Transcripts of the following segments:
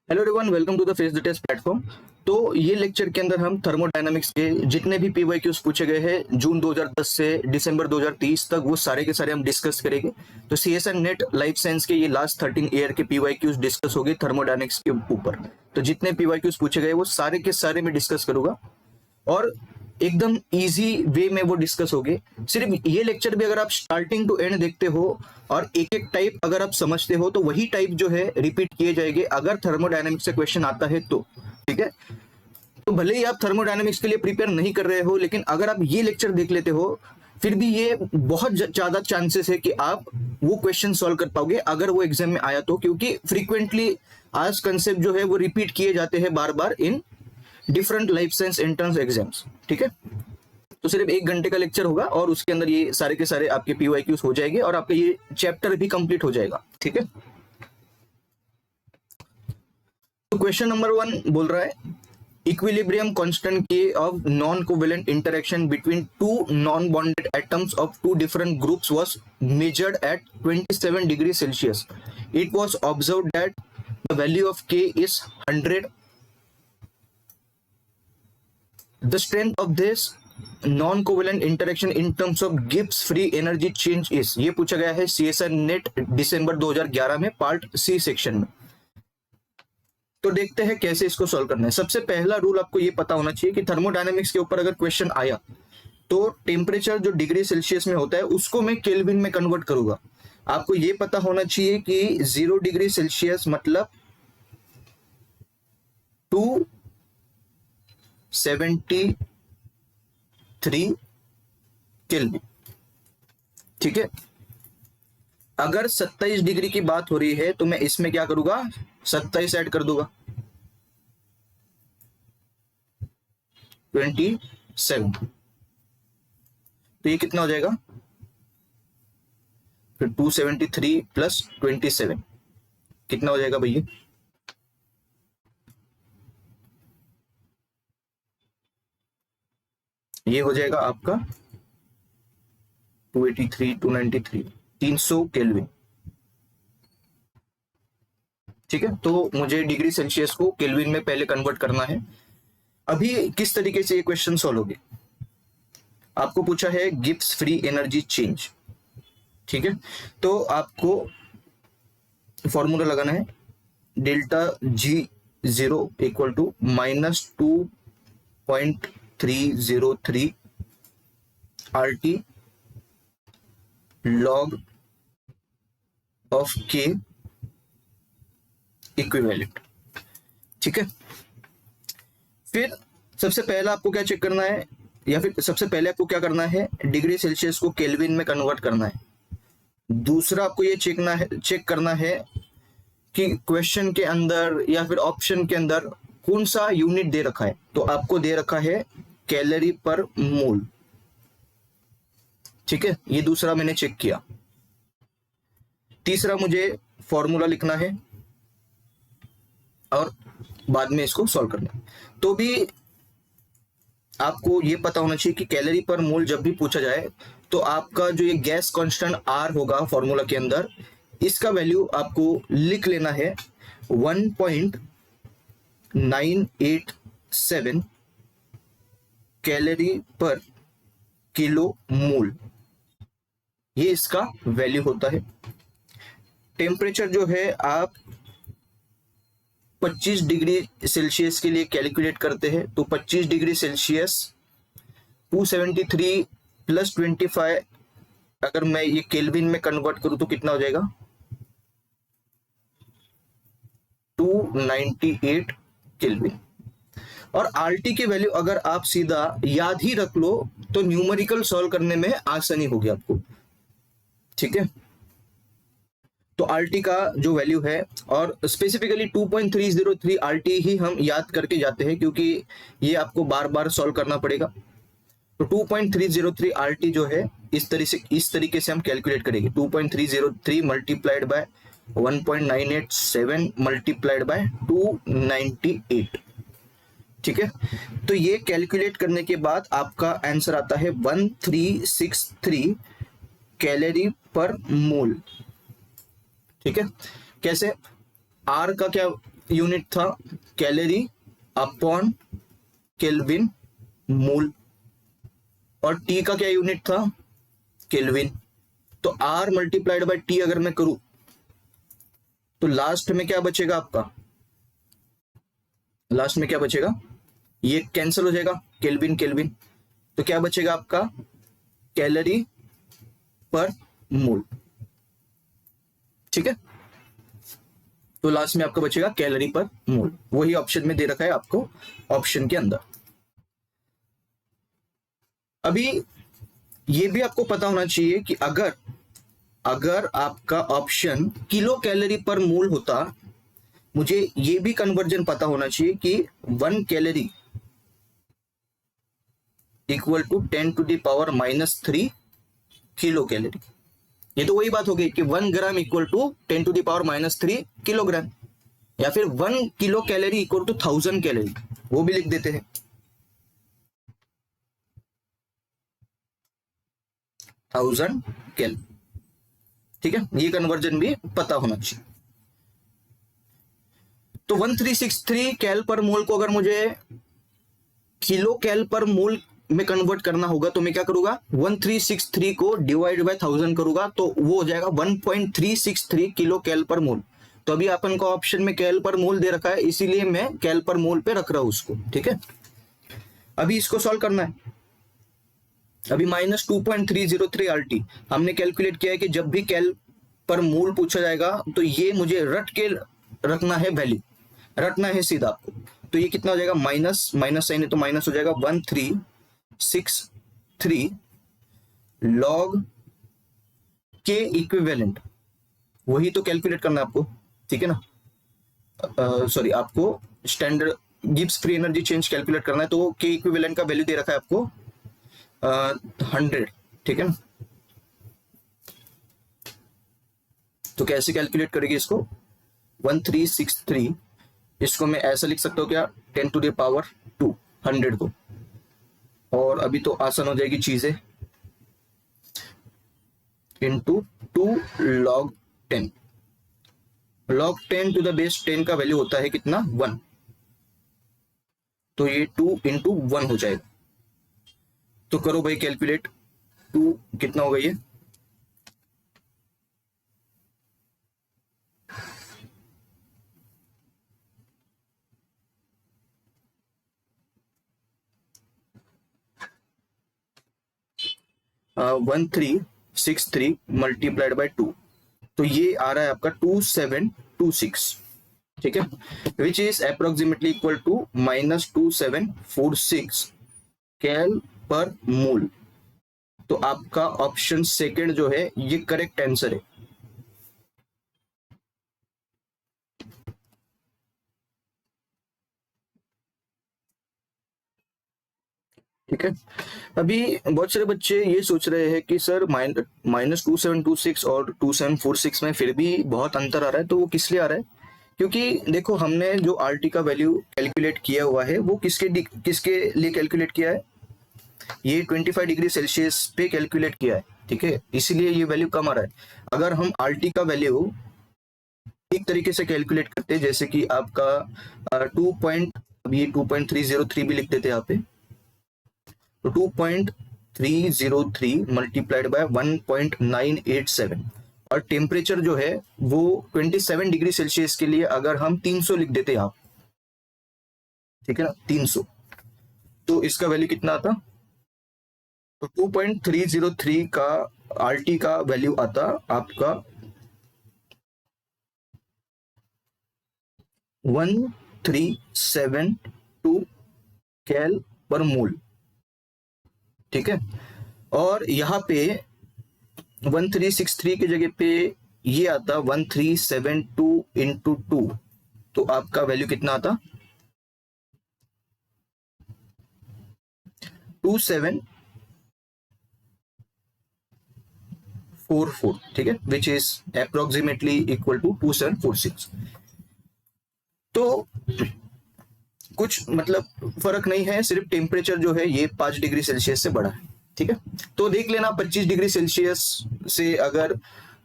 Hello everyone, welcome to the face the test platform. तो ये lecture के अंदर हम थर्मोडायनामिक्स के जितने भी पीवाईक्यूज पूछे गए हैं जून 2010 से दिसंबर 2030 तक, वो सारे के सारे हम डिस्कस करेंगे। तो सीएसआर नेट लाइफ साइंस के ये लास्ट 13 ईयर के पीवाईक्यूज डिस्कस होगी थर्मोडायनामिक्स के ऊपर। तो जितने पीवाईक्यूज पूछे गए वो सारे के सारे मैं डिस्कस करूंगा और एकदम इजी वे में वो डिस्कस होगी। सिर्फ ये लेक्चर भी अगर आप स्टार्टिंग टू एंड देखते हो और एक एक टाइप अगर आप समझते हो तो वही टाइप जो है रिपीट किए जाएंगे अगर थर्मोडायनामिक्स से क्वेश्चन आता है तो। ठीक है, तो भले ही आप थर्मोडायनामिक्स के लिए प्रिपेयर नहीं कर रहे हो, लेकिन अगर आप ये लेक्चर देख लेते हो फिर भी ये बहुत ज्यादा चांसेस है कि आप वो क्वेश्चन सॉल्व कर पाओगे अगर वो एग्जाम में आया तो, क्योंकि फ्रीक्वेंटली आज कंसेप्ट जो है वो रिपीट किए जाते हैं बार बार in different life science entrance exams. ठीक है, तो सिर्फ 1 घंटे का लेक्चर होगा और उसके अंदर ये सारे के सारे आपके पीवाईक्यूज हो जाएंगे और आपका ये चैप्टर भी कंप्लीट हो जाएगा। ठीक है, तो क्वेश्चन नंबर 1 बोल रहा है equilibrium constant K of non covalent interaction between two non bonded atoms of two different groups was measured at 27 degree Celsius. It was observed that the value of K is 100। The strength of this non-covalent interaction in terms of Gibbs free energy change is, ये पूछा गया है CSR NET दिसंबर 2011 में part C section में। तो देखते हैं कैसे इसको सॉल्व करना है। सबसे पहला रूल आपको ये पता होना चाहिए कि थर्मोडायनेमिक्स के ऊपर अगर क्वेश्चन आया तो टेम्परेचर जो डिग्री सेल्सियस में होता है उसको मैं केल्विन में कन्वर्ट करूंगा। आपको ये पता होना चाहिए कि 0 डिग्री सेल्सियस मतलब 273 केल्विन। ठीक है, अगर 27 डिग्री की बात हो रही है तो मैं इसमें क्या करूंगा, 27 ऐड कर दूंगा, 27। तो ये कितना हो जाएगा फिर 273 प्लस 27 कितना हो जाएगा भैया, ये हो जाएगा आपका 283 293 300 केल्विन। ठीक है, तो मुझे डिग्री सेल्सियस को केल्विन में पहले कन्वर्ट करना है। अभी किस तरीके से ये क्वेश्चन सॉल्व होगी, आपको पूछा है गिब्स फ्री एनर्जी चेंज। ठीक है, तो आपको फॉर्मूला लगाना है delta G0 equal to -2.303 RT log of K equivalent. ठीक है, फिर सबसे पहला आपको क्या चेक करना है, या फिर सबसे पहले आपको क्या करना है, डिग्री सेल्सियस को केल्विन में कन्वर्ट करना है। दूसरा आपको ये चेक करना है कि क्वेश्चन के अंदर या फिर ऑप्शन के अंदर कौन सा यूनिट दे रखा है। तो आपको दे रखा है कैलोरी पर मोल। ठीक है, ये दूसरा मैंने चेक किया। तीसरा मुझे फॉर्मूला लिखना है और बाद में इसको सॉल्व करना है। तो भी आपको ये पता होना चाहिए कि कैलोरी पर मोल जब भी पूछा जाए तो आपका जो ये गैस कांस्टेंट R होगा फॉर्मूला के अंदर, इसका वैल्यू आपको लिख लेना है 1.987 कैलोरी पर किलो मोल, ये इसका वैल्यू होता है। टेम्परेचर जो है आप 25 डिग्री सेल्सियस के लिए कैलकुलेट करते हैं, तो 25 डिग्री सेल्सियस 273 प्लस 25 अगर मैं ये केल्विन में कन्वर्ट करूं तो कितना हो जाएगा 298 केल्विन। और आरटी की वैल्यू अगर आप सीधा याद ही रख लो तो न्यूमेरिकल सॉल्व करने में आसानी होगी आपको। ठीक है, तो आरटी का जो वैल्यू है, और स्पेसिफिकली 2.303 आरटी ही हम याद करके जाते हैं क्योंकि ये आपको बार बार सॉल्व करना पड़ेगा। तो 2.303 आरटी जो है इस तरीके से हम कैलकुलेट करेंगे। 2.303 मल्टीप्लाइड बाय 1.987 मल्टीप्लाइड बाय 298। ठीक है, तो ये कैलकुलेट करने के बाद आपका आंसर आता है 1363 कैलोरी पर मोल। ठीक है, कैसे, आर का क्या यूनिट था कैलोरी अपॉन केल्विन मोल, और टी का क्या यूनिट था, केल्विन। तो R मल्टीप्लाइड बाय टी अगर मैं करूं तो लास्ट में क्या बचेगा आपका, लास्ट में क्या बचेगा, ये कैंसिल हो जाएगा केल्विन केल्विन, तो क्या बचेगा आपका कैलोरी पर मोल। ठीक है, तो लास्ट में आपका बचेगा कैलोरी पर मोल, वही ऑप्शन में दे रखा है आपको ऑप्शन के अंदर। अभी ये भी आपको पता होना चाहिए कि अगर आपका ऑप्शन किलो कैलोरी पर मोल होता, मुझे ये भी कन्वर्जन पता होना चाहिए कि 1 calorie equal to 10⁻³ kilo calorie. ये तो वही बात हो गई कि 1 ग्राम इक्वल टू 10⁻³ किलोग्राम, या फिर 1 kilo calorie equal to 1000 calorie, वो भी लिख देते हैं 1000 कैलोरी। ठीक है, ये कन्वर्जन भी पता होना चाहिए। तो 1363 कैल पर मोल को अगर मुझे किलो कैल पर मोल में कन्वर्ट करना होगा तो मैं क्या करूंगा, 1363 को डिवाइड बाय 1000 करूंगा तो वो हो जाएगा 1.363 किलो कैल पर मोल। तो अभी अपन को ऑप्शन में कैल पर मोल दे रखा है, इसीलिए मैं कैल पर मोल पे रख रहा हूं उसको। ठीक है, अभी इसको सॉल्व करना है। अभी -2.303 RT हमने कैलकुलेट किया है कि जब भी कैल पर मोल पूछा जाएगा तो ये मुझे रट के रखना है, वैल्यू रटना है सीधा आपको। तो ये कितना हो जाएगा, माइनस माइनस साइन है तो माइनस हो जाएगा 1363 लॉग के इक्विवेलेंट, वही तो कैलकुलेट करना है आपको। ठीक है ना, सॉरी आपको standard Gibbs free energy change calculate करना है, तो के इक्विवेलेंट का वैल्यू दे रखा है आपको 100। ठीक है ना, तो कैसे कैलकुलेट करेगी इसको, 1363 इसको मैं ऐसा लिख सकता हूँ क्या, 10⁻², 100 को, और अभी तो आसान हो जाएगी चीजें, into 2 log 10। log 10 to the base 10 का वैल्यू होता है कितना, 1, तो ये 2 इंटू 1 हो जाएगा। तो करो भाई कैलकुलेट, 2 कितना होगा ये, uh, 1363 मल्टीप्लाइड बाय 2, तो ये आ रहा है आपका 2726। ठीक है, which is approximately equal to -2746 cal per mole. तो आपका ऑप्शन सेकंड जो है ये करेक्ट आंसर है। ठीक है, अभी बहुत सारे बच्चे ये सोच रहे हैं कि सर -2726 और 2746 में फिर भी बहुत अंतर आ रहा है, तो वो किस लिए आ रहा है, क्योंकि देखो हमने जो RT का वैल्यू कैलकुलेट किया हुआ है वो किसके लिए कैलकुलेट किया है, ये 25 डिग्री सेल्सियस पे कैलकुलेट किया है। ठीक है, इसीलिए ये वैल्यू कम आ रहा है। अगर हम RT का वैल्यू एक तरीके से कैलकुलेट करते हैं, जैसे कि आपका 2.303 भी लिख देते हैं यहाँ पे, तो 2.303 मल्टीप्लाइड बाय 1.987, और टेम्परेचर जो है वो 27 डिग्री सेल्सियस के लिए अगर हम 300 लिख देते हैं आप, ठीक है ना, 300, तो इसका वैल्यू कितना आता, तो 2.303 का RT का वैल्यू आता आपका 1372 कैल पर मोल। ठीक है, और यहाँ पे 1363 की जगह पे ये आता 1372 इंटू 2, तो आपका वैल्यू कितना आता 2744। ठीक है, which is approximately equal to 2746। तो कुछ मतलब फर्क नहीं है, सिर्फ टेम्परेचर जो है ये 5 डिग्री सेल्सियस से बढ़ा है। ठीक है, तो देख लेना 25 डिग्री सेल्सियस से अगर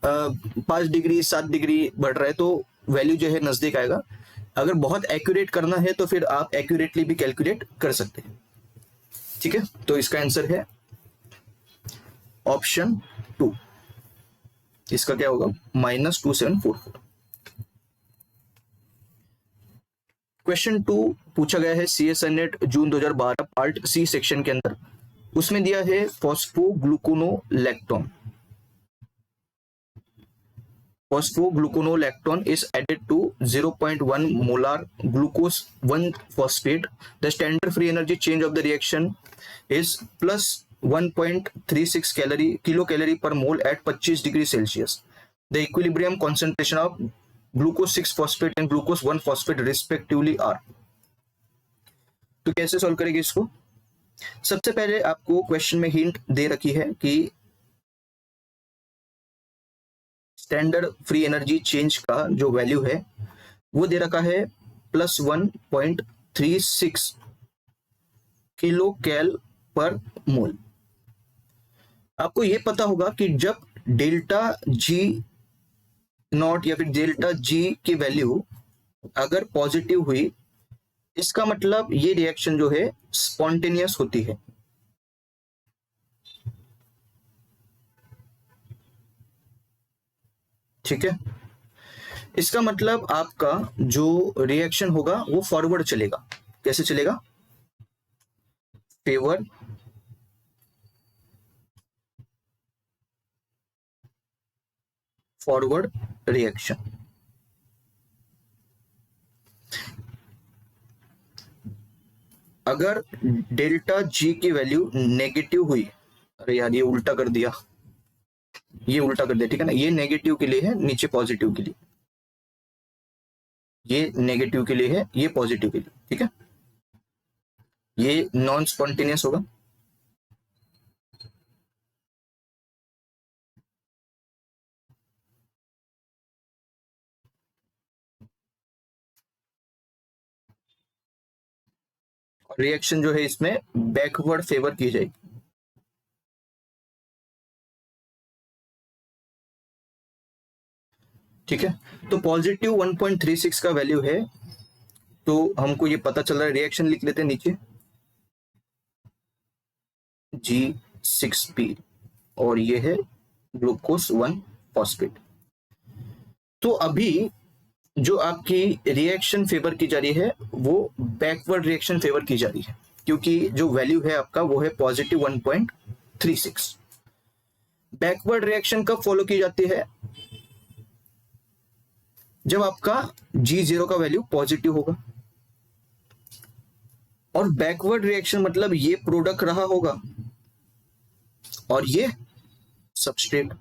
5 डिग्री 7 डिग्री बढ़ रहा है तो वैल्यू जो है नजदीक आएगा। अगर बहुत एक्यूरेट करना है तो फिर आप एक्यूरेटली भी कैलकुलेट कर सकते हैं। ठीक है, तो इसका आंसर है ऑप्शन 2। इसका क्या होगा, -2744। क्वेश्चन 2 पूछा गया है सीएसआई नेट जून 2012 पार्ट सी सेक्शन के अंदर। उसमें दिया है फॉस्फोग्लूकोनोलैक्टोन। Phosphogluconolactone is added to 0.1 molar glucose 1-phosphate. The standard free energy change of the reaction is plus 1.36 kilocalorie per mole at 25 degrees Celsius. The equilibrium concentration of glucose 6-phosphate and glucose 1-phosphate respectively are. तो कैसे solve करेंगे इसको? सबसे पहले आपको question में hint दे रखी है कि स्टैंडर्ड फ्री एनर्जी चेंज का जो वैल्यू है वो दे रखा है प्लस 1.36 किलो कैल पर मोल। आपको ये पता होगा कि जब डेल्टा जी नॉट या फिर डेल्टा जी की वैल्यू अगर पॉजिटिव हुई, इसका मतलब ये रिएक्शन जो है स्पॉन्टेनियस होती है। ठीक है, इसका मतलब आपका जो रिएक्शन होगा वो फॉरवर्ड चलेगा। कैसे चलेगा? Favour forward reaction. अगर डेल्टा जी की वैल्यू नेगेटिव हुई, अरे यार ये उल्टा कर दिया, ये उल्टा कर दिया, ठीक है ना, ये नेगेटिव के लिए है, नीचे पॉजिटिव के लिए, ये नेगेटिव के लिए है, ये पॉजिटिव के लिए। ठीक है, ये नॉन स्पॉन्टेनियस होगा। रिएक्शन जो है इसमें बैकवर्ड फेवर की जाएगी। ठीक है, तो पॉजिटिव 1.36 का वैल्यू है, तो हमको ये पता चल रहा है, रिएक्शन लिख लेते हैं नीचे, G6P और ये है ग्लूकोज 1-फॉस्फेट। तो अभी जो आपकी रिएक्शन फेवर की जा रही है वो बैकवर्ड रिएक्शन फेवर की जा रही है, क्योंकि जो वैल्यू है आपका वो है पॉजिटिव 1.36। बैकवर्ड रिएक्शन कब फॉलो की जाती है? जब आपका G0 का वैल्यू पॉजिटिव होगा। और बैकवर्ड रिएक्शन मतलब ये प्रोडक्ट रहा होगा और ये सबस्ट्रेट।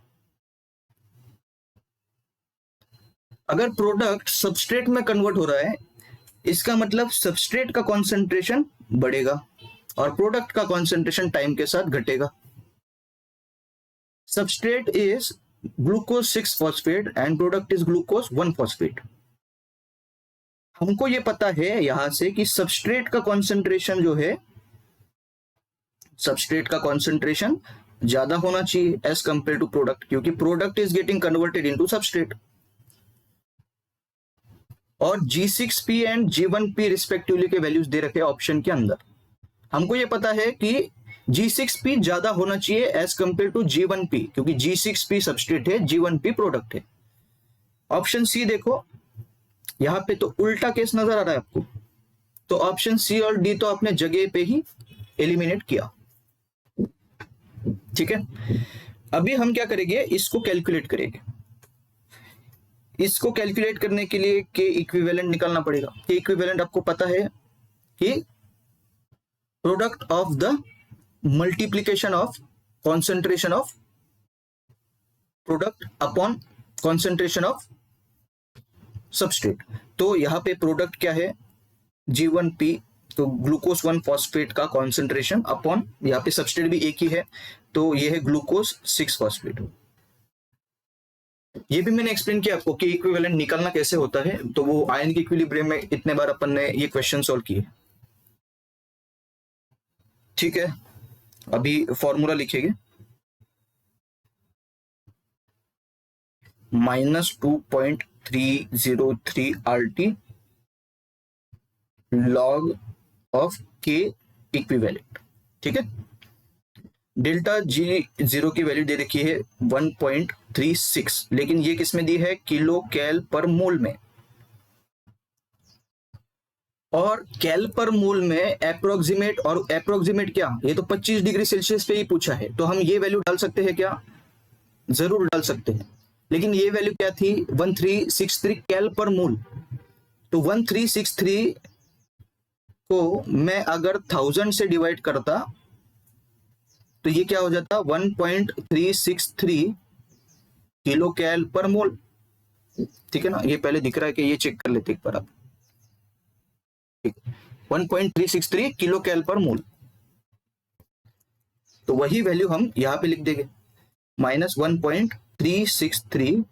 अगर प्रोडक्ट सबस्ट्रेट में कन्वर्ट हो रहा है, इसका मतलब सबस्ट्रेट का कॉन्सेंट्रेशन बढ़ेगा और प्रोडक्ट का कॉन्सेंट्रेशन टाइम के साथ घटेगा। Substrate is glucose six phosphate and product is glucose one phosphate. हमको ये पता है यहां से कि सबस्ट्रेट का कॉन्सेंट्रेशन जो है, सबस्ट्रेट का कॉन्सेंट्रेशन ज्यादा होना चाहिए एज कंपेयर टू प्रोडक्ट, क्योंकि product is getting converted into substrate. और G6P एंड G1P रिस्पेक्टिवली के वैल्यूज दे रखे ऑप्शन के अंदर। हमको ये पता है कि G6P ज्यादा होना चाहिए एज कंपेयर टू G1P, क्योंकि G6P सबस्ट्रेट है, G1P प्रोडक्ट है। ऑप्शन सी देखो, यहां पे तो उल्टा केस नजर आ रहा है आपको, तो ऑप्शन सी और डी तो आपने जगह पे ही एलिमिनेट किया। ठीक है, अभी हम क्या करेंगे, इसको कैलकुलेट करेंगे। इसको कैलकुलेट करने के लिए के इक्विवेलेंट निकालना पड़ेगा। के इक्विवेलेंट आपको पता है कि product of the multiplication of concentration of product upon concentration of substrate. तो यहां पे प्रोडक्ट क्या है, G1P, तो ग्लूकोज 1-फॉस्फेट का कॉन्सेंट्रेशन अपॉन, यहाँ पे सबस्ट्रेट भी एक ही है, तो ये है ग्लूकोज 6-फॉस्फेट। ये भी मैंने एक्सप्लेन किया आपको कि इक्विवेलेंट निकालना कैसे होता है, तो वो आयन के इक्विलिब्रियम में इतने बार अपन ने ये क्वेश्चन सॉल्व किए। ठीक है, अभी फॉर्मूला लिखेंगे, -2.303 RT लॉग ऑफ के इक्विवेलेंट। ठीक है, डेल्टा जी जीरो की वैल्यू दे रखी है 1.36, लेकिन ये किस में दी है, किलो कैल पर मोल में। और कैल पर मोल में अप्रोक्सीमेट, और अप्रोक्सीमेट क्या, ये तो 25 डिग्री सेल्सियस पे ही पूछा है, तो हम ये वैल्यू डाल सकते हैं क्या, जरूर डाल सकते हैं। लेकिन ये वैल्यू क्या थी, 1363 कैल पर मोल। तो 1363 को मैं अगर 1000 से डिवाइड करता तो ये क्या हो जाता, 1.363 किलो कैल पर मोल। ठीक है ना, ये पहले दिख रहा है कि ये चेक कर लेते एक बार आप। 1.363 किलो कैल पर मोल, तो वही वैल्यू हम यहां पे लिख देंगे, -1.363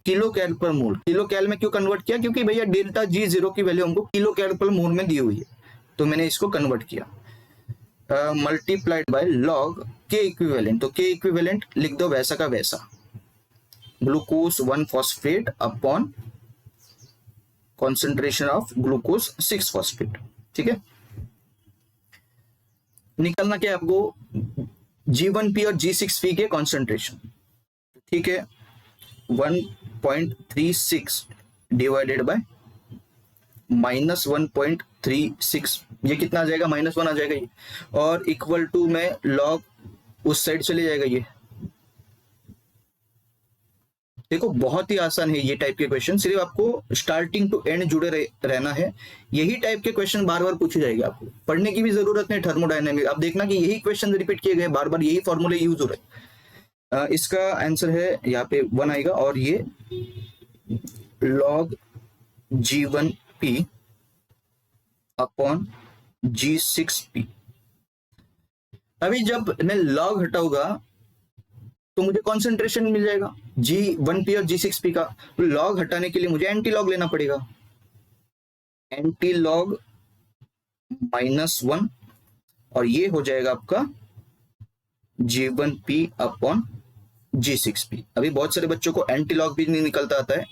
किलो कैल पर मोल। किलो कैल में क्यों कन्वर्ट किया, क्योंकि भैया डेल्टा जी जीरो की वैल्यू हमको किलो कैल पर मोल में दी हुई है, तो मैंने इसको कन्वर्ट किया। Multiplied by log K equivalent, तो के इक्विवेलेंट लिख दो वैसा का वैसा, glucose 1 phosphate upon concentration of glucose 6 phosphate. ठीक है, निकलना क्या है आपको, G1P और G6P के कॉन्सेंट्रेशन। ठीक है, 1.36 डिवाइडेड बाय -1.36, ये कितना आ जाएगा, -1 आ जाएगा ये, और इक्वल टू में लॉग उस साइड चले जाएगा ये। देखो बहुत ही आसान है ये टाइप के क्वेश्चन, सिर्फ आपको स्टार्टिंग टू एंड जुड़े रहना है। यही टाइप के क्वेश्चन बार बार पूछे जाएंगे, आपको पढ़ने की भी जरूरत नहीं। थर्मोडायनेमिक आप देखना कि यही क्वेश्चन रिपीट किए गए बार बार, यही फॉर्मूले यूज हो रहे हैं। इसका आंसर है यहाँ पे 1 आएगा, और ये log G1P अपॉन G6P। अभी जब मैं log हटाऊंगा तो मुझे कॉन्सेंट्रेशन मिल जाएगा G1P और G6P का। तो log हटाने के लिए मुझे एंटी लॉग लेना पड़ेगा, एंटी लॉग -1, और ये हो जाएगा आपका G1P अपॉन G6P। अभी बहुत सारे बच्चों को एंटी लॉग भी नहीं निकलता आता है,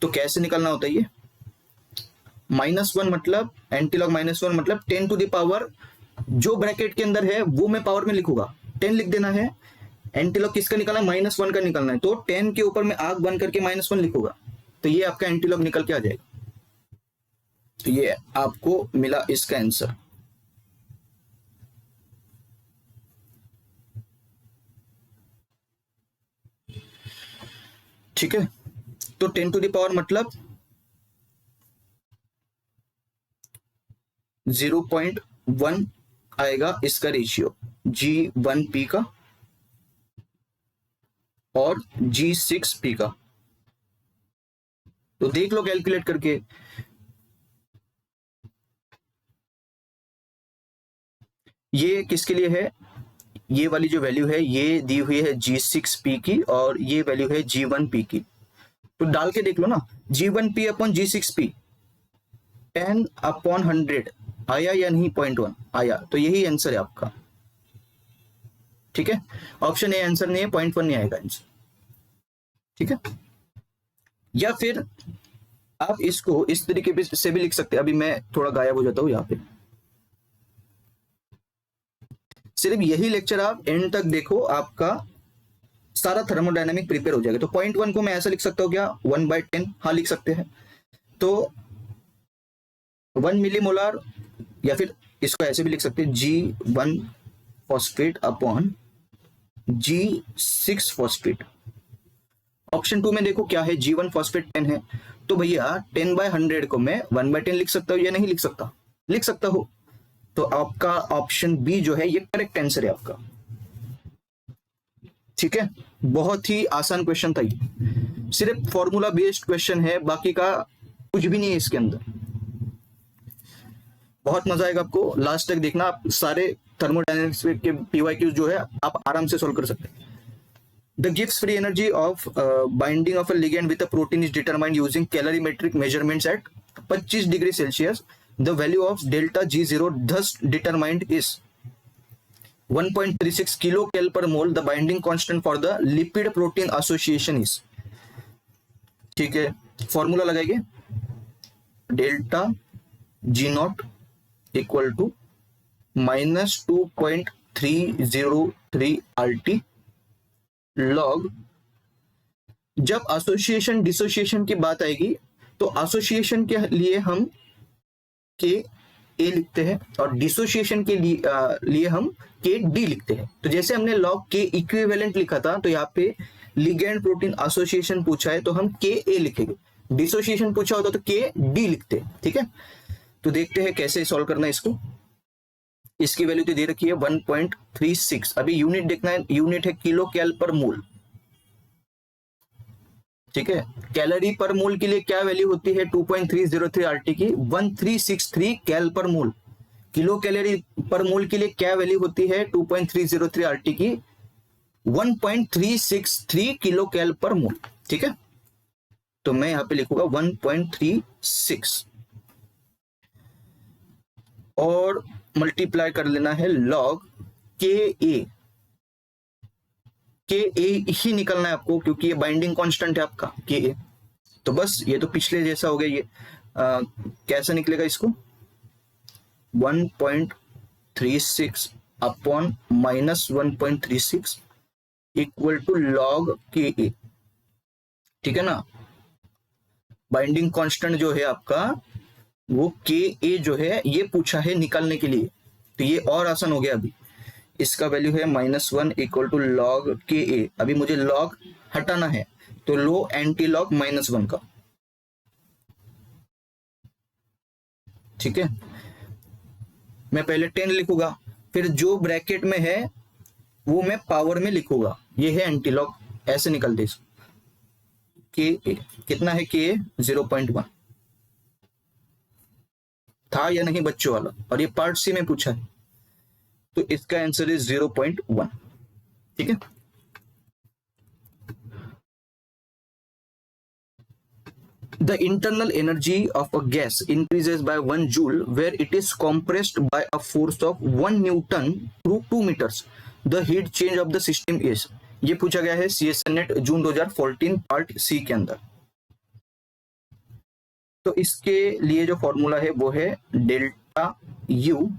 तो कैसे निकलना होता है ये, -1 मतलब एंटी लॉग -1 मतलब 10 टू द पावर, जो ब्रैकेट के अंदर है वो मैं पावर में लिखूंगा, 10 लिख देना है। एंटी लॉग किसका निकलना है, -1 का निकलना है, तो 10 के ऊपर मैं आग बंद करके -1 लिखूंगा, तो ये आपका एंटी लॉग निकल के आ जाएगा। तो ये आपको मिला इसका आंसर। ठीक है, तो 10 टू द पावर मतलब 0.1 आएगा इसका रेशियो G1P का और G6P का। तो देख लो कैलकुलेट करके, ये किसके लिए है, ये वाली जो वैल्यू है ये दी हुई है G6P की, और ये वैल्यू है G1P की। तो डाल के देख लो ना, G1P अपॉन G6P 10 अपॉन 100 आया या नहीं, 0.1 आया, तो यही आंसर है आपका। ठीक है, ऑप्शन ए आंसर नहीं है, 0.1 नहीं आएगा आंसर। ठीक है, या फिर आप इसको इस तरीके से भी लिख सकते हैं। अभी मैं थोड़ा गायब हो जाता हूं यहाँ पे, सिर्फ यही लेक्चर आप एंड तक देखो, आपका सारा थर्मोडायनामिक प्रिपेयर हो जाएगा। तो 0.1 को मैं ऐसा लिख सकता हूँ क्या, 1/10, हाँ लिख सकते हैं। तो 1 मिलीमोलर, या फिर इसको ऐसे भी लिख सकते हैं G1 phosphate upon G6 phosphate. Option 2 में देखो क्या है, G1 फॉस्फेट 10 है, तो भैया 10/100 को मैं 1/10 लिख सकता हूँ या नहीं लिख सकता, लिख सकता हूँ। तो आपका ऑप्शन बी जो है ये करेक्ट आंसर है आपका। ठीक है, बहुत ही आसान क्वेश्चन था ये, सिर्फ फॉर्मूला बेस्ड क्वेश्चन है, बाकी का कुछ भी नहीं है इसके अंदर। बहुत मजा आएगा आपको, लास्ट तक देखना, आप सारे थर्मोडायनेमिक्स के पीवाईक्यूज जो है आप आराम से सॉल्व कर सकते हैं। The Gibbs free energy of binding of a ligand with a protein is determined using calorimetric measurements at 25 degrees Celsius. The value of delta G0 thus determined is 1.36 kilocalorie per mole. The binding constant for the lipid protein association is, ठीक है, formula लगाएंगे, delta G0 equal to -2.303 RT log. जब association dissociation की बात आएगी तो association के लिए हम के ए लिखते हैं और डिसोसिएशन के लिए हम के डी लिखते हैं। तो जैसे हमने लॉग के इक्विवेलेंट लिखा था, तो यहाँ पे लिगेंड प्रोटीन एसोसिएशन पूछा है तो हम के ए लिखेंगे, डिसोसिएशन पूछा होता तो के डी लिखते हैं। ठीक है, तो देखते हैं कैसे सॉल्व करना है इसको। इसकी वैल्यू तो दे रखी है 1.36। अभी यूनिट देखना है, यूनिट है किलो कैल पर मोल। ठीक है, कैलोरी पर मोल के लिए क्या वैल्यू होती है 2.303 RT की? 1363 कैल पर मोल। किलो कैलोरी पर मोल के लिए क्या वैल्यू होती है 2.303 RT की? 1.363 किलो कैल पर मोल। ठीक है, तो मैं यहां पे लिखूंगा 1.36 और मल्टीप्लाई कर लेना है लॉग के ए। के ए ही निकलना है आपको क्योंकि ये बाइंडिंग कांस्टेंट है आपका के ए। तो बस ये तो पिछले जैसा हो गया। ये कैसा निकलेगा इसको? 1.36 अपॉन -1.36 इक्वल टू लॉग के ए। ठीक है ना, बाइंडिंग कांस्टेंट जो है आपका वो के ए जो है ये पूछा है निकालने के लिए, तो ये और आसान हो गया। अभी इसका वैल्यू है -1 इक्वल टू लॉग के ए। अभी मुझे लॉग हटाना है तो लो एंटी लॉग -1 का। ठीक है, मैं पहले 10 लिखूंगा, फिर जो ब्रैकेट में है वो मैं पावर में लिखूंगा। ये है एंटी लॉग, ऐसे निकल दे इसको। के ए कितना है? के 0.1 था या नहीं बच्चों वाला, और ये पार्ट सी में पूछा है तो इसका आंसर इज 0.1। ठीक है, the internal energy of a gas increases by 1 joule where it is compressed by a force of 1 Newton through 2 meters. The heat change of the system is। ये पूछा गया है CSN नेट जून 2014 पार्ट सी के अंदर। तो इसके लिए जो फॉर्मूला है वो है delta U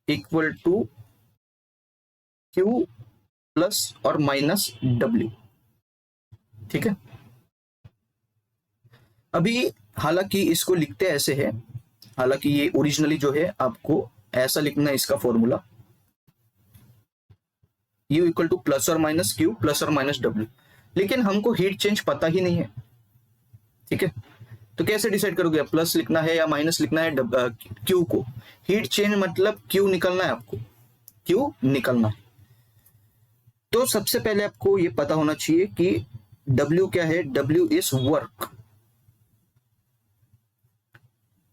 equal to Q plus और माइनस W। ठीक है, अभी हालांकि इसको लिखते ऐसे है, हालांकि ये ओरिजिनली जो है आपको ऐसा लिखना है इसका formula U equal two plus और माइनस Q प्लस और माइनस W, लेकिन हमको हीट चेंज पता ही नहीं है। ठीक है, तो कैसे डिसाइड करोगे प्लस लिखना है या माइनस लिखना है Q को? हीट चेंज मतलब Q निकलना है आपको, Q निकलना है। तो सबसे पहले आपको ये पता होना चाहिए कि W क्या है? W is work.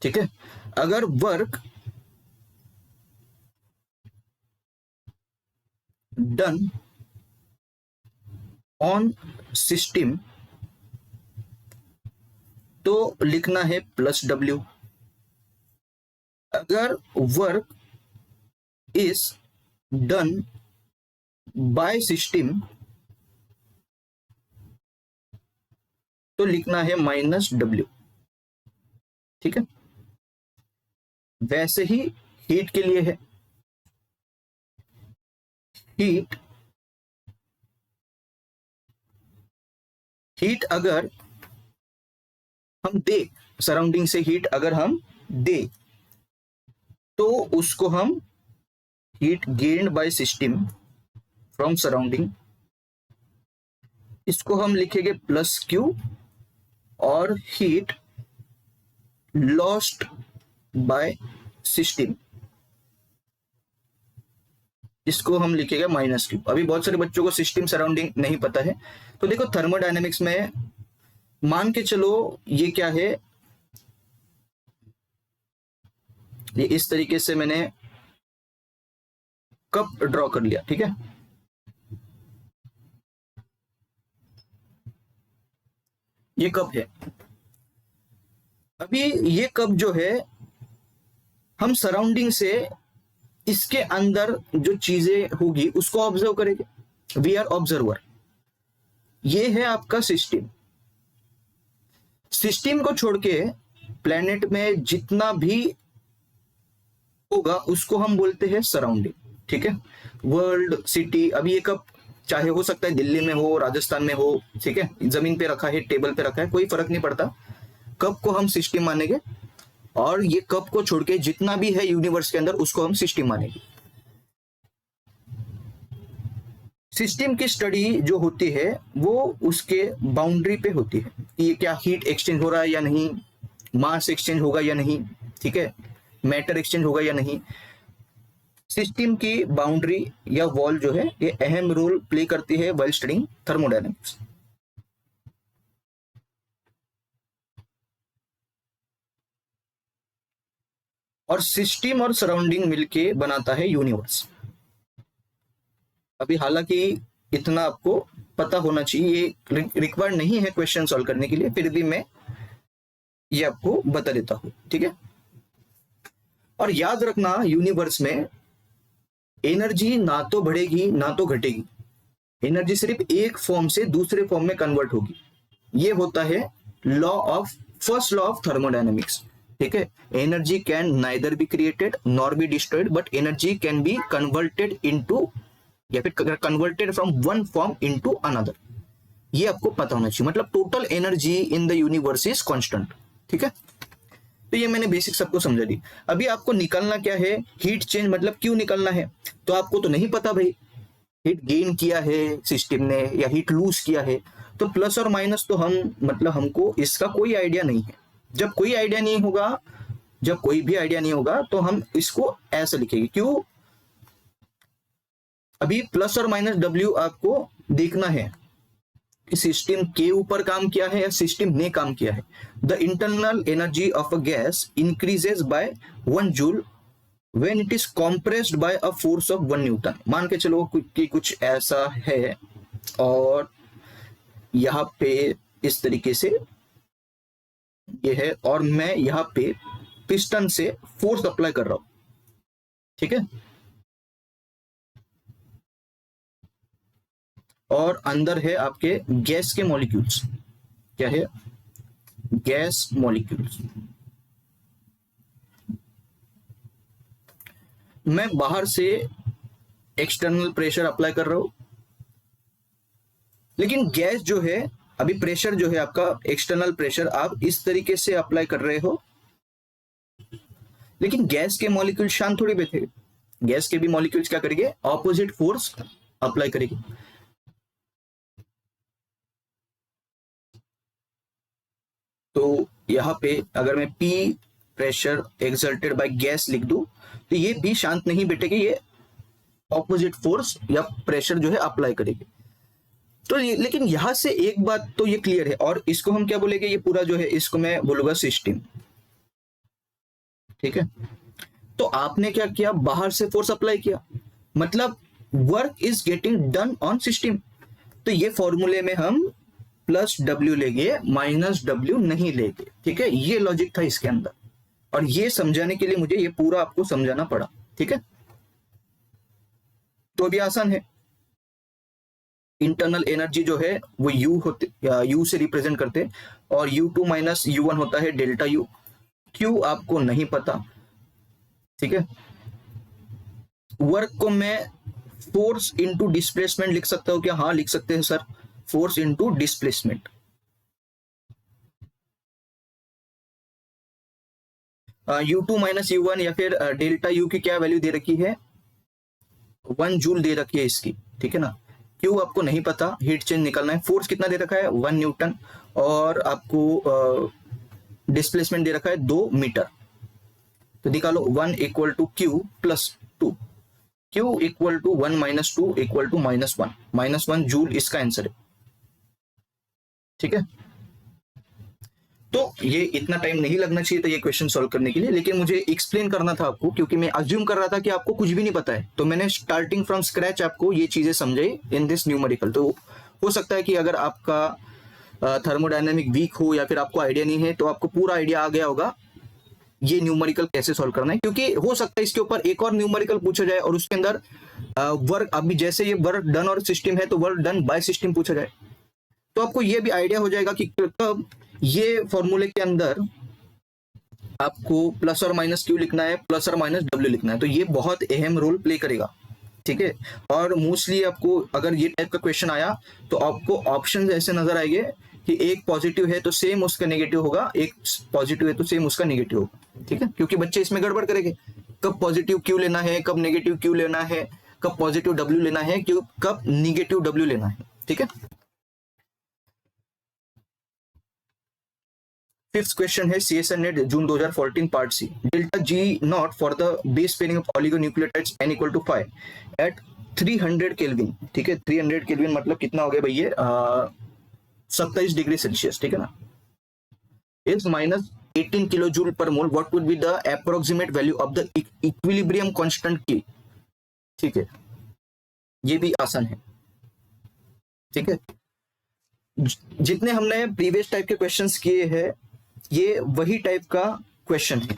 ठीक है, अगर वर्क डन ऑन सिस्टम तो लिखना है प्लस W। अगर work is done by system तो लिखना है माइनस W। ठीक है, वैसे ही हीट के लिए है। हीट अगर हम दे, सराउंडिंग से हीट अगर हम दे तो उसको हम heat gained by system from surrounding, इसको हम लिखेंगे प्लस Q, और हीट लॉस्ट बाय सिस्टम इसको हम लिखेगा माइनस Q। अभी बहुत सारे बच्चों को सिस्टम सराउंडिंग नहीं पता है, तो देखो थर्मोडायनेमिक्स में मान के चलो ये क्या है, ये इस तरीके से मैंने कप ड्रॉ कर लिया। ठीक है, ये कप है। अभी ये कप जो है हम सराउंडिंग से इसके अंदर जो चीजें होगी उसको ऑब्जर्व करेंगे। We are observer. ये है आपका सिस्टम। सिस्टम को छोड़ के प्लेनेट में जितना भी होगा उसको हम बोलते हैं सराउंडिंग, ठीक है। वर्ल्ड, सिटी, अभी ये कप चाहे हो सकता है दिल्ली में हो, राजस्थान में हो, ठीक है, जमीन पे रखा है, टेबल पे रखा है, कोई फर्क नहीं पड़ता, कप को हम सिस्टम मानेंगे, और ये कप को छोड़ के जितना भी है यूनिवर्स के अंदर उसको हम सिस्टम मानेंगे। सिस्टम की स्टडी जो होती है वो उसके बाउंड्री पे होती है कि ये क्या हीट एक्सचेंज हो रहा है या नहीं, मास एक्सचेंज होगा या नहीं, ठीक है, मैटर एक्सचेंज होगा या नहीं। सिस्टम की बाउंड्री या वॉल जो है ये अहम रोल प्ले करती है व्हाइल स्टडीइंग थर्मोडायनेमिक्स। और सिस्टम और सराउंडिंग मिलके बनाता है यूनिवर्स। अभी हालांकि इतना आपको पता होना चाहिए, ये रिक्वायर्ड नहीं है क्वेश्चन सॉल्व करने के लिए, फिर भी मैं ये आपको बता देता हूं, ठीक है। और याद रखना यूनिवर्स में एनर्जी ना तो बढ़ेगी ना तो घटेगी, एनर्जी सिर्फ एक फॉर्म से दूसरे फॉर्म में कन्वर्ट होगी। ये होता है फर्स्ट लॉ ऑफ थर्मोडायनेमिक्स, ठीक है। Energy can neither be created nor be destroyed, but energy can be converted into या फिर converted from one form into another. ये आपको पता होना चाहिए, मतलब total energy in the universe is constant, ठीक है। तो ये मैंने बेसिक सबको समझा दी। अभी आपको निकालना क्या है, हीट चेंज मतलब क्यों निकालना है, तो आपको तो नहीं पता भाई, हीट गेन किया है सिस्टम ने या हीट लूज किया है, तो प्लस और माइनस तो हम मतलब हमको इसका कोई आइडिया नहीं है। जब कोई आइडिया नहीं होगा, जब कोई भी आइडिया नहीं होगा तो हम इसको ऐसे लिखेंगे, क्यों। अभी प्लस और माइनस डब्ल्यू आपको देखना है कि सिस्टम के ऊपर काम किया है या सिस्टम ने काम किया है। The internal energy of a gas increases by 1 joule when it is compressed by a force of 1 newton. मान के चलो कि कुछ ऐसा है, और यहां पे इस तरीके से ये है, और मैं यहां पे पिस्टन से फोर्स अप्लाई कर रहा हूं, ठीक है। और अंदर है आपके गैस के मॉलिक्यूल्स, क्या है, गैस मॉलिक्यूल्स। मैं बाहर से एक्सटर्नल प्रेशर अप्लाई कर रहा हूं, लेकिन गैस जो है, अभी प्रेशर जो है आपका एक्सटर्नल प्रेशर आप इस तरीके से अप्लाई कर रहे हो, लेकिन गैस के मॉलिक्यूल शांत थोड़ी बैठे, गैस के भी मॉलिक्यूल्स क्या करेंगे, ऑपोजिट फोर्स अप्लाई करेंगे। तो यहां पे अगर मैं P pressure exerted by gas लिख दूं तो ये भी शांत नहीं बैठेगी, ये ऑपोजिट फोर्स या प्रेशर जो है अप्लाई करेगी। तो लेकिन यहां से एक बात तो ये क्लियर है, और इसको हम क्या बोलेंगे, ये पूरा जो है इसको मैं बोलूंगा सिस्टम, ठीक है। तो आपने क्या किया, बाहर से फोर्स अप्लाई किया, मतलब work is getting done on system. तो ये फॉर्मूले में हम प्लस डब्ल्यू लेंगे, माइनस डब्ल्यू नहीं लेंगे, ठीक है। ये लॉजिक था इसके अंदर, और ये समझाने के लिए मुझे ये पूरा आपको समझाना पड़ा, ठीक है। तो अभी आसान है, इंटरनल एनर्जी जो है वो यू होते, यू से रिप्रेजेंट करते, और U2 माइनस U1 होता है डेल्टा यू। क्यू आपको नहीं पता, ठीक है। वर्क को मैं फोर्स इंटू डिस्प्लेसमेंट लिख सकता हूं क्या, हाँ लिख सकते हैं sir, force into displacement. U2 minus U1 या फिर डेल्टा यू की क्या वैल्यू दे रखी है, 1 जूल दे रखी है इसकी, ठीक है ना। क्यों आपको नहीं पता, हीट चेंज निकालना है, फोर्स कितना दे रखा है 1 न्यूटन, और आपको डिस्प्लेसमेंट दे रखा है 2 मीटर। तो निकालो 1 equal to Q plus 2, Q equal to 1 minus 2 equal to -1 joule इसका आंसर है, ठीक है। तो ये इतना टाइम नहीं लगना चाहिए था ये क्वेश्चन सॉल्व करने के लिए, लेकिन मुझे एक्सप्लेन करना था आपको, क्योंकि मैं अज्यूम कर रहा था कि आपको कुछ भी नहीं पता है, तो मैंने स्टार्टिंग फ्रॉम स्क्रैच आपको ये चीजें समझाई इन दिस न्यूमेरिकल। तो हो सकता है कि अगर आपका थर्मोडायनेमिक वीक हो या फिर आपको आइडिया नहीं है, तो आपको पूरा आइडिया आ गया होगा ये न्यूमेरिकल कैसे सॉल्व करना है, क्योंकि हो सकता है इसके ऊपर एक और न्यूमेरिकल पूछा जाए और उसके अंदर वर्क, अभी जैसे ये वर्क डन और सिस्टम है तो वर्क डन बाय सिस्टम पूछा जाए, तो आपको ये भी आइडिया हो जाएगा कि कब ये फॉर्मूले के अंदर आपको प्लस और माइनस क्यू लिखना है, प्लस और माइनस डब्ल्यू लिखना है। तो ये बहुत अहम रोल प्ले करेगा, ठीक है। और मोस्टली आपको अगर ये टाइप का क्वेश्चन आया तो आपको ऑप्शन ऐसे नजर आएंगे कि एक पॉजिटिव है तो सेम उसका नेगेटिव होगा, एक पॉजिटिव है तो सेम उसका नेगेटिव होगा, ठीक है। क्योंकि बच्चे इसमें गड़बड़ करेंगे, कब पॉजिटिव क्यू लेना है, कब नेगेटिव क्यू लेना है, कब पॉजिटिव डब्ल्यू लेना है, क्यों कब नेगेटिव डब्ल्यू लेना है, ठीक है। फिफ्थ क्वेश्चन है CSIR NET June 2014 part C. Delta G naught for the base pairing of oligonucleotides n equal to 5 at 300 kelvin, ठीक है। 300 केल्विन मतलब कितना हो गया भैया, 27 डिग्री सेल्सियस, ठीक है ना। इज माइनस 18 किलो जूल पर मोल, what would be the approximate value of the equilibrium constant की, ठीक है। ये भी आसान है, ठीक है। जितने हमने प्रीवियस टाइप के क्वेश्चंस किए हैं ये वही टाइप का क्वेश्चन है।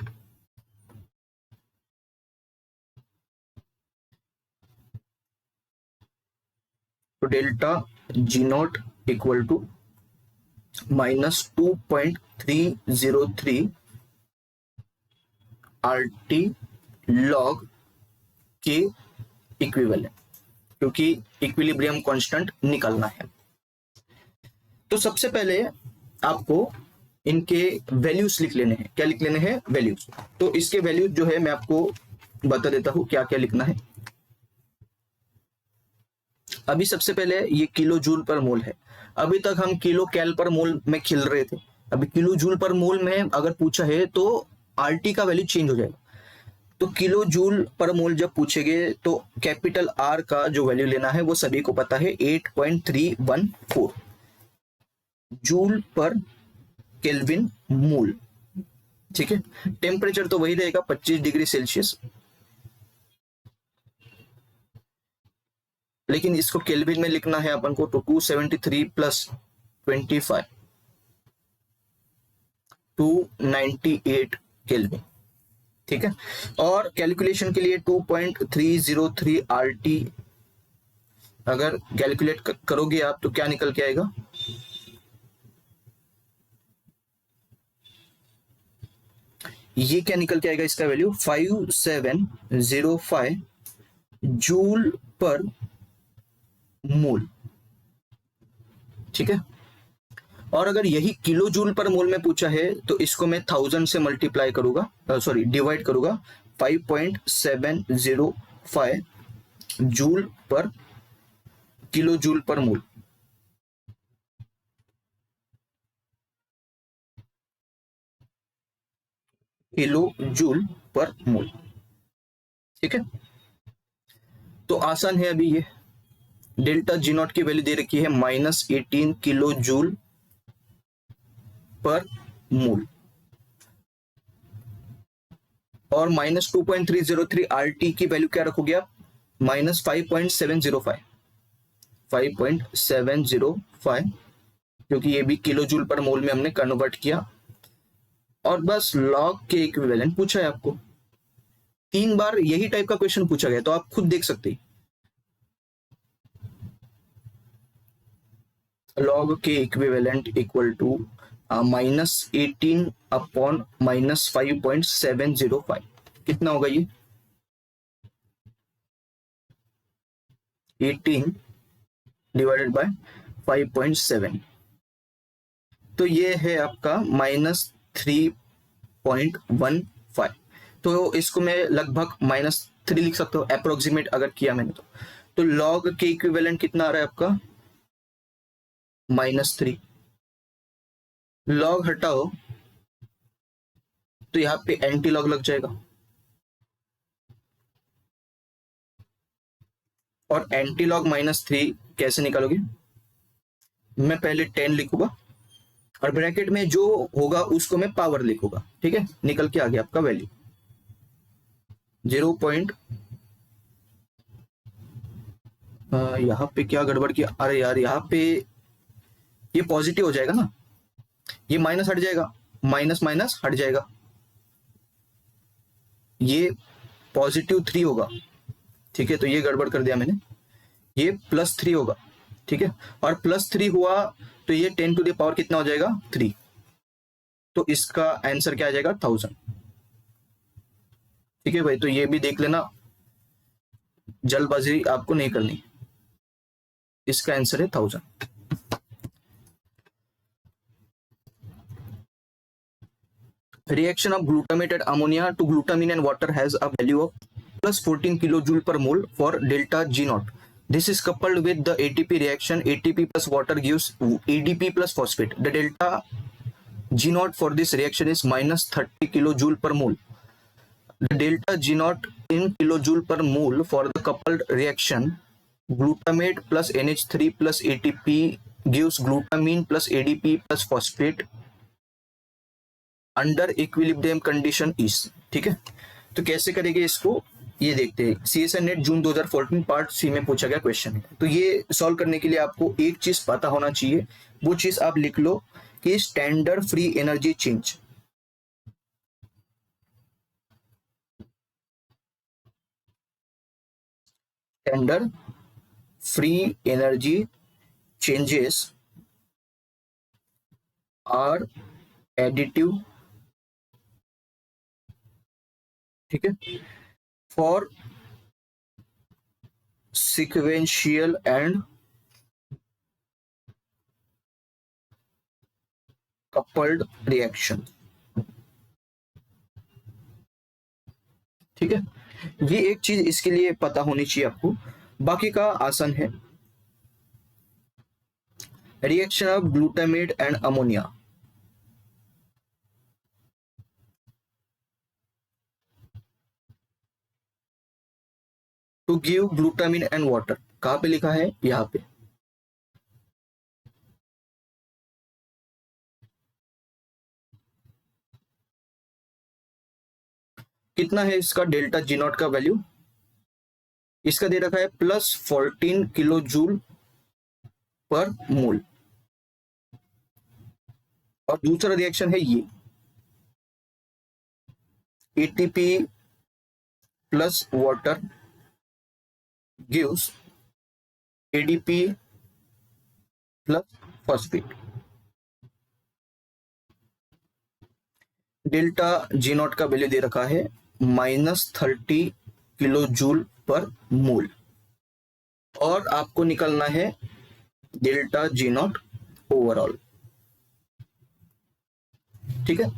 तो delta G not equal to minus 2.303 RT log K equivalent, क्योंकि इक्विलिब्रियम कांस्टेंट निकालना है। तो सबसे पहले आपको इनके वैल्यूज लिख लेने हैं। क्या लिख लेने हैं? वैल्यूज। तो इसके वैल्यूज जो है मैं आपको बता देता हूं क्या क्या लिखना है। अभी सबसे पहले ये किलो जूल पर मोल है। अभी तक हम किलो कैल पर मोल में खिल रहे थे। अभी किलो जूल पर मोल में अगर पूछा है तो आरटी का वैल्यू चेंज हो जाएगा। तो किलो जूल पर मोल जब पूछेंगे तो कैपिटल आर का जो वैल्यू लेना है वो सभी को पता है, 8.314 जूल पर केल्विन मोल, ठीक है। टेम्परेचर तो वही रहेगा 25 डिग्री सेल्सियस, लेकिन इसको केल्विन में लिखना है अपन को। तो 273 प्लस 25 298 केल्विन, ठीक है। और कैलकुलेशन के लिए 2.303 RT अगर कैलकुलेट करोगे आप तो क्या निकल के आएगा, ये क्या निकल के आएगा, इसका वैल्यू 5705 जूल पर मोल, ठीक है। और अगर यही किलो जूल पर मोल में पूछा है तो इसको मैं 1000 से मल्टीप्लाई करूंगा, सॉरी डिवाइड करूंगा। 5.705 जूल पर किलो जूल पर मोल, किलो जूल पर मोल, ठीक है। तो आसान है। अभी ये डेल्टा जी नॉट की वैल्यू दे रखी है -18 किलो जूल पर मोल और -2.303 RT की वैल्यू क्या रखोगे आप, -5.705 5.705, क्योंकि ये भी किलो जूल पर मोल में हमने कन्वर्ट किया। और बस लॉग के इक्विवेलेंट पूछा है आपको। 3 बार यही टाइप का क्वेश्चन पूछा गया, तो आप खुद देख सकते हैं। Log K equivalent equal to -18 upon -5.705, कितना होगा ये, 18 डिवाइडेड बाय 5.7, तो ये है आपका -3.15। तो इसको मैं लगभग -3 लिख सकता हूँ अप्रोक्सीमेट अगर किया मैंने तो लॉग के इक्विवेलेंट कितना आ रहा है आपका, -3। लॉग हटाओ तो यहां पे एंटी लॉग लग जाएगा, और एंटी लॉग -3 कैसे निकालोगे, मैं पहले 10 लिखूंगा और ब्रैकेट में जो होगा उसको मैं पावर लिखूंगा, ठीक है। निकल के आ गया आपका वैल्यू 0. यहाँ पे क्या गड़बड़ किया, अरे यार यहाँ पे ये पॉजिटिव हो जाएगा ना, ये माइनस हट जाएगा, माइनस माइनस हट जाएगा, ये +3 होगा, ठीक है। तो ये गड़बड़ कर दिया मैंने, ये +3 होगा, ठीक है। और +3 हुआ तो ये 10 टू द पावर कितना हो जाएगा, 3। तो इसका आंसर क्या आ जाएगा 1000। ठीक है भाई, तो ये भी देख लेना, जल्दबाजी आपको नहीं करनी। इसका आंसर है 1000। Reaction of glutamate and ammonia to glutamine and water has a value of plus 14 kilojoule per mole for delta G naught. This is coupled with the ATP reaction. ATP plus water gives ADP plus phosphate. The delta G naught for this reaction is minus 30 kilojoule per mole. The delta G naught in kilojoule per mole for the coupled reaction glutamate plus NH3 plus ATP gives glutamine plus ADP plus phosphate under equilibrium condition is. ठीक है, तो कैसे करेंगे इसको ये देखते हैं। CSN net June 2014 part C में पूछा गया क्वेश्चन है। तो ये सॉल्व करने के लिए आपको एक चीज पता होना चाहिए, वो चीज आप लिख लो कि standard free energy change. Standard free energy changes are additive, ठीक है, for sequential and coupled reaction. ठीक है, ये एक चीज इसके लिए पता होनी चाहिए आपको, बाकी का आसान है। Reaction of glutamate and ammonia, to give glutamine and water, कहां पे लिखा है, यहां पे। कितना है इसका डेल्टा जी नॉट का वैल्यू, इसका दे रखा है प्लस 14 किलो जूल पर मोल। और दूसरा रिएक्शन है ये ATP plus water gives ADP plus phosphate। Delta G not का वैल्यू दे रखा है -30 किलो जूल पर मोल, और आपको निकलना है डेल्टा जी नॉट ओवरऑल। ठीक है,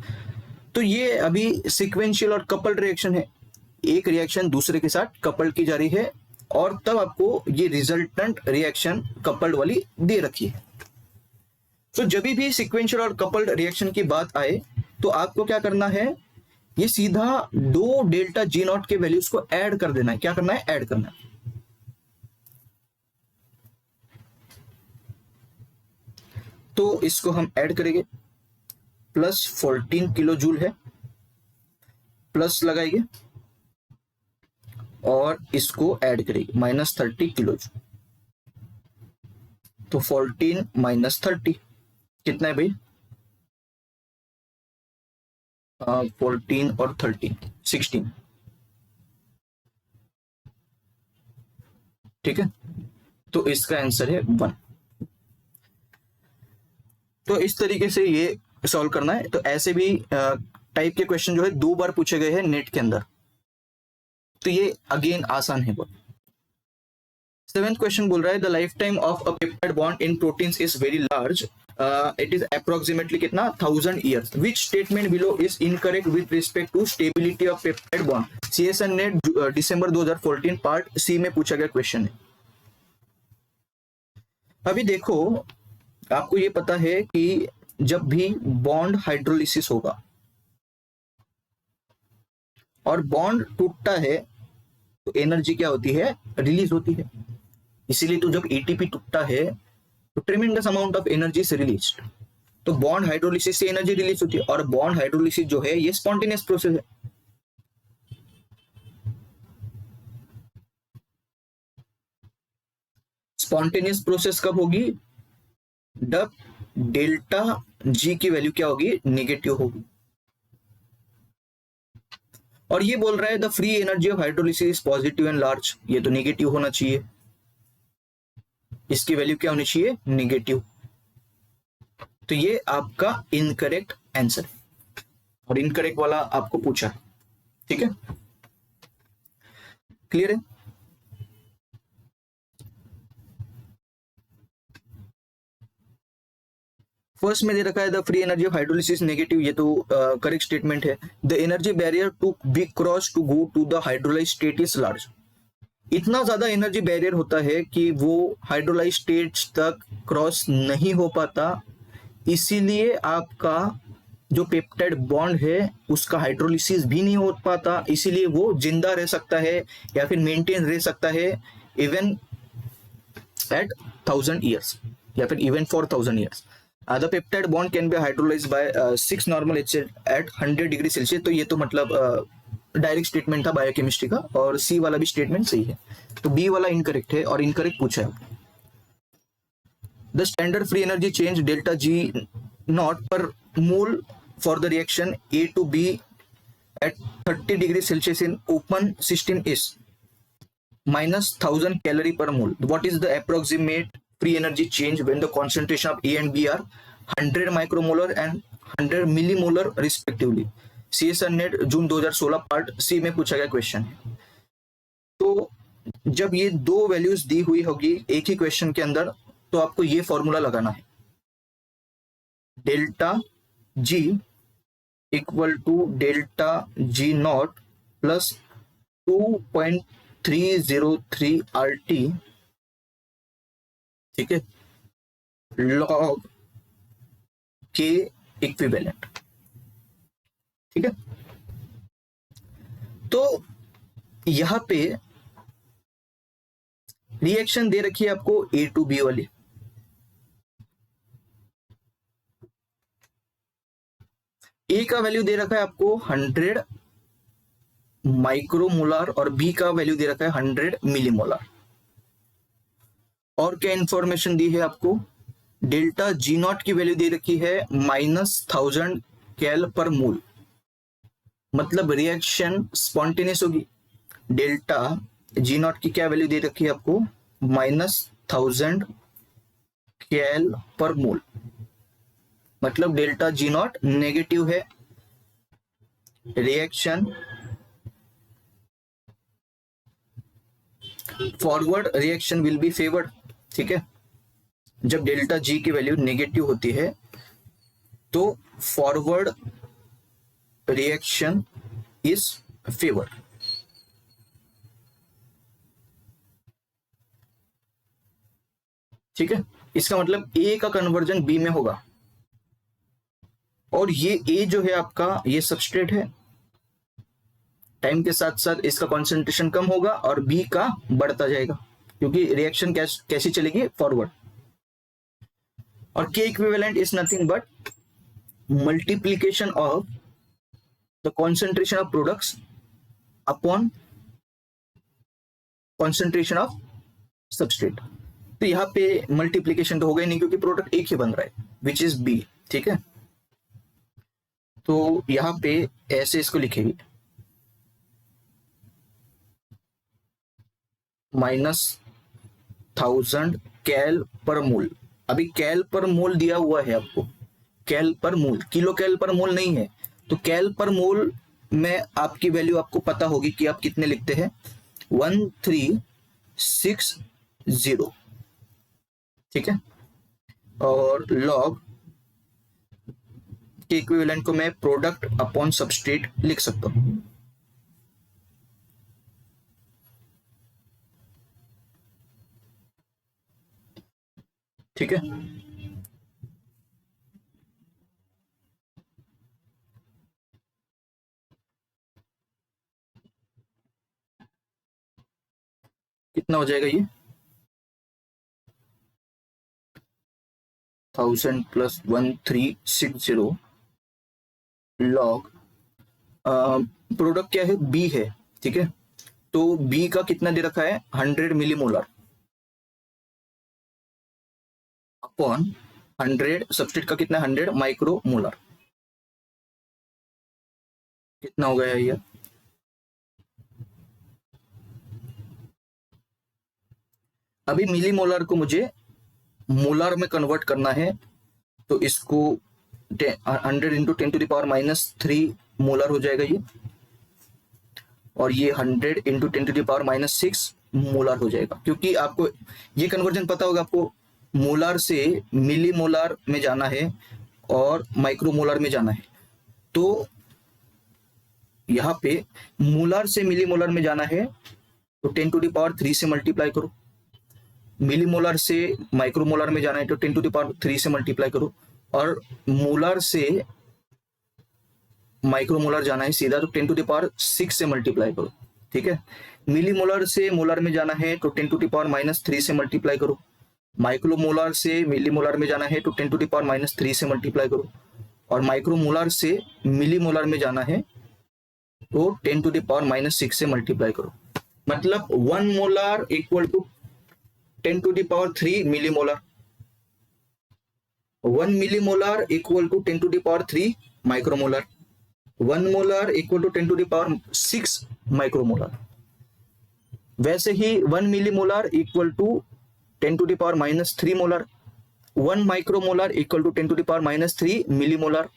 तो ये अभी सीक्वेंशियल और कपल्ड रिएक्शन है, एक रिएक्शन दूसरे के साथ कपल्ड की जा रही है, और तब आपको ये रिजल्टेंट रिएक्शन कपल्ड वाली दे रखी है। तो जब भी सीक्वेंशियल और कपल्ड रिएक्शन की बात आए तो आपको क्या करना है, ये सीधा दो डेल्टा जी नॉट के वैल्यूज को ऐड कर देना है। क्या करना है, ऐड करना है। तो इसको हम ऐड करेंगे, प्लस 14 किलो जूल है, प्लस लगाएंगे और इसको ऐड करेंगे -30 किलो जूल। तो 14 - 30 कितना है भाई, 14 और 13 16। ठीक है, तो इसका आंसर है 1। तो इस तरीके से ये सॉल्व करना है। तो ऐसे भी टाइप के क्वेश्चन जो है 2 बार पूछे गए हैं नेट के अंदर, तो ये अगेन आसान है बहुत। 7th क्वेश्चन बोल रहा है the life time of a peptide bond in proteins is very large, it is approximately कितना 1000 years. Which statement below is incorrect with respect to stability of peptide bond. CSN NET दिसंबर 2014 part C में पूछा गया question है। अभी देखो, आपको ये पता है कि जब भी बॉन्ड हाइड्रोलिसिस होगा और बॉन्ड टूटता है तो एनर्जी क्या होती है, रिलीज होती है। इसीलिए तो जब एटीपी टूटता है तो ट्रेमेंडस अमाउंट ऑफ एनर्जी से रिलीज। तो बॉन्ड हाइड्रोलिसिस से एनर्जी रिलीज होती है, और बॉन्ड हाइड्रोलिसिस जो है ये स्पॉन्टेनियस प्रोसेस है। स्पॉन्टेनियस प्रोसेस कब होगी, जब डेल्टा जी की वैल्यू क्या होगी, नेगेटिव होगी। और ये बोल रहा है the free energy of hydrolysis is positive and large, ये तो नेगेटिव होना चाहिए, इसकी वैल्यू क्या होनी चाहिए, नेगेटिव। तो ये आपका इनकरेक्ट आंसर है। और इनकरेक्ट वाला आपको पूछा। ठीक है, क्लियर है? फर्स्ट में दे रखा है the free energy of hydrolysis negative, ये तो करेक्ट स्टेटमेंट है। The energy barrier to be cross to go to the hydrolyse state is large. इतना ज्यादा एनर्जी बैरियर होता है कि वो हाइड्रोलाइज स्टेट तक क्रॉस नहीं हो पाता, इसीलिए आपका जो पेप्टाइड बॉन्ड है उसका हाइड्रोलिसिस भी नहीं हो पाता, इसीलिए वो जिंदा रह सकता है या फिर मेंटेन रह सकता है इवन एट 1000 years या फिर even for 1000 years। the peptide bond can be hydrolyzed by 6 normal HCl at 100 degree Celsius. तो ये तो मतलब डायरेक्ट स्टेटमेंट था बायोकेमिस्ट्री का, और सी वाला भी स्टेटमेंट सही है, तो बी वाला इनकरेक्ट है और इनकरेक्ट पूछा है। The standard free energy change delta G naught per mole for the reaction A to B at 30 degree Celsius in open system is -1000 calorie per mole. What is the approximate free energy change when the concentration of A and B are 100 micromolar and 100 millimolar respectively? CSR net June 2016 part C में पूछा गया question है। तो जब ये दो values दी हुई होगी एक ही क्वेश्चन के अंदर, तो आपको ये फॉर्मूला लगाना है, delta G equal to delta G not plus 2.303 RT, ठीक है, लॉग के इक्विवेलेंट। ठीक है, तो यहां पे रिएक्शन दे रखी है आपको ए टू बी वाली, ए का वैल्यू दे रखा है आपको 100 माइक्रोमोलार और बी का वैल्यू दे रखा है 100 मिलीमोलार। और क्या इंफॉर्मेशन दी है आपको, डेल्टा जी नॉट की वैल्यू दे रखी है -1000 कैल पर मोल, मतलब रिएक्शन स्पॉन्टेनियस होगी। डेल्टा जी नॉट की क्या वैल्यू दे रखी है आपको, -1000 कैल पर मोल, मतलब डेल्टा जी नॉट नेगेटिव है, reaction forward reaction will be favoured. ठीक है, जब डेल्टा जी की वैल्यू नेगेटिव होती है तो फॉरवर्ड रिएक्शन इज फेवर्ड। ठीक है, इसका मतलब ए का कन्वर्जन बी में होगा, और ये ए जो है आपका ये सबस्ट्रेट है, टाइम के साथ साथ इसका कॉन्सेंट्रेशन कम होगा और बी का बढ़ता जाएगा, क्योंकि रिएक्शन कैसी चलेगी, फॉरवर्ड। और के equivalent is nothing but multiplication of the concentration of products upon concentration of substrate. तो यहाँ पे मल्टीप्लीकेशन तो होगा ही नहीं, क्योंकि प्रोडक्ट एक ही बन रहा है विच इज बी। ठीक है, तो यहाँ पे ऐसे इसको लिखेंगे -1000 कैल पर मोल। अभी कैल पर मोल दिया हुआ है आपको, कैल पर मोल, किलो कैल पर मोल नहीं है, तो कैल पर मोल में आपकी वैल्यू आपको पता होगी कि आप कितने लिखते हैं, 1360। ठीक है, और लॉग के इक्विवेलेंट को मैं प्रोडक्ट अपॉन सबस्ट्रेट लिख सकता हूं। ठीक है, कितना हो जाएगा ये, 1000 + 1360 लॉग, प्रोडक्ट क्या है, बी है। ठीक है, तो बी का कितना दे रखा है, 100 मिलीमोलर अपॉन 100, सबस्ट्रेट का कितना, 100 माइक्रोमोलर। कितना हो गया ये, अभी मिलीमोलर को मुझे मोलर में कन्वर्ट करना है, तो इसको 100 इंटू 10⁻³ मोलर हो जाएगा ये, और ये 100 इंटू 10⁻⁶ मोलर हो जाएगा। क्योंकि आपको ये कन्वर्जन पता होगा, आपको मोलर से मिली मोलर में जाना है और माइक्रोमोलर में जाना है। तो यहाँ पे मोलर से मिली मोलर में जाना है तो 10⁻³ से मल्टीप्लाई करो, मिली मोलर से माइक्रोमोलर में जाना है तो 10⁻³ से मल्टीप्लाई करो, और मोलर से माइक्रोमोलर जाना है सीधा तो 10⁻⁶ से मल्टीप्लाई करो। ठीक है, मिली मोलर से मोलर में जाना है तो 10⁻³ से मल्टीप्लाई करो, माइक्रोमोलर से मिली मोलर में जाना है तो 10⁻³ से मल्टीप्लाई करो, और माइक्रोमोलर से मिली मोलर में जाना है तो 10⁻⁶ से मल्टीप्लाई करो। मतलब 1 molar equal to 10⁻³ milli molar, 1 milli molar equal to 10⁻³ micromolar, 1 molar equal to 10⁻⁶ micromolar. वैसे ही 1 milli molar equal to 10⁻³ molar, 1 micromolar equal to 10⁻³ milli molar,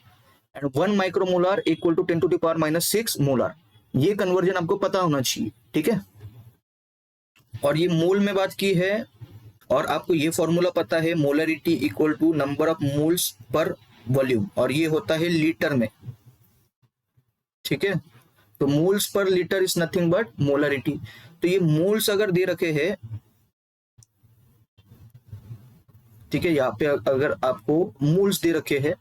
and 1 micromolar equal to 10⁻�6 molar. ये कन्वर्जन आपको पता होना चाहिए। ठीक है, और ये मोल में बात की है, और आपको ये फॉर्मूला पता है, molarity equal to number of moles per volume, और ये होता है लीटर में। ठीक है, तो moles per litre is nothing but molarity. तो ये मोल्स अगर दे रखे हैं, ठीक है, यहाँ पे अगर आपको मोल्स दे रखे हैं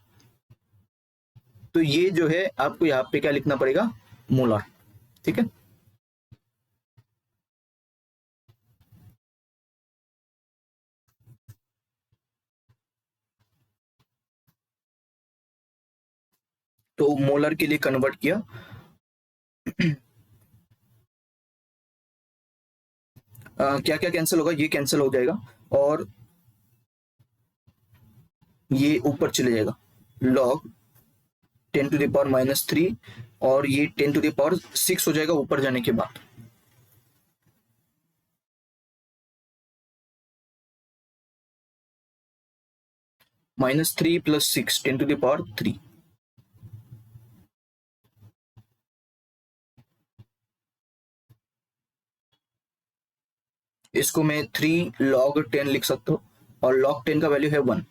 तो ये जो है आपको यहाँ पे क्या लिखना पड़ेगा, मोलर। ठीक है, तो मोलर के लिए कन्वर्ट किया। क्या क्या कैंसिल होगा, ये कैंसिल हो जाएगा और ये ऊपर चले जाएगा, log 10⁻³ और ये 10⁻⁶ हो जाएगा ऊपर जाने के बाद। -3 + 6 10⁻³। इसको मैं 3 log 10 लिख सकता हूँ, और log 10 का वैल्यू है 1।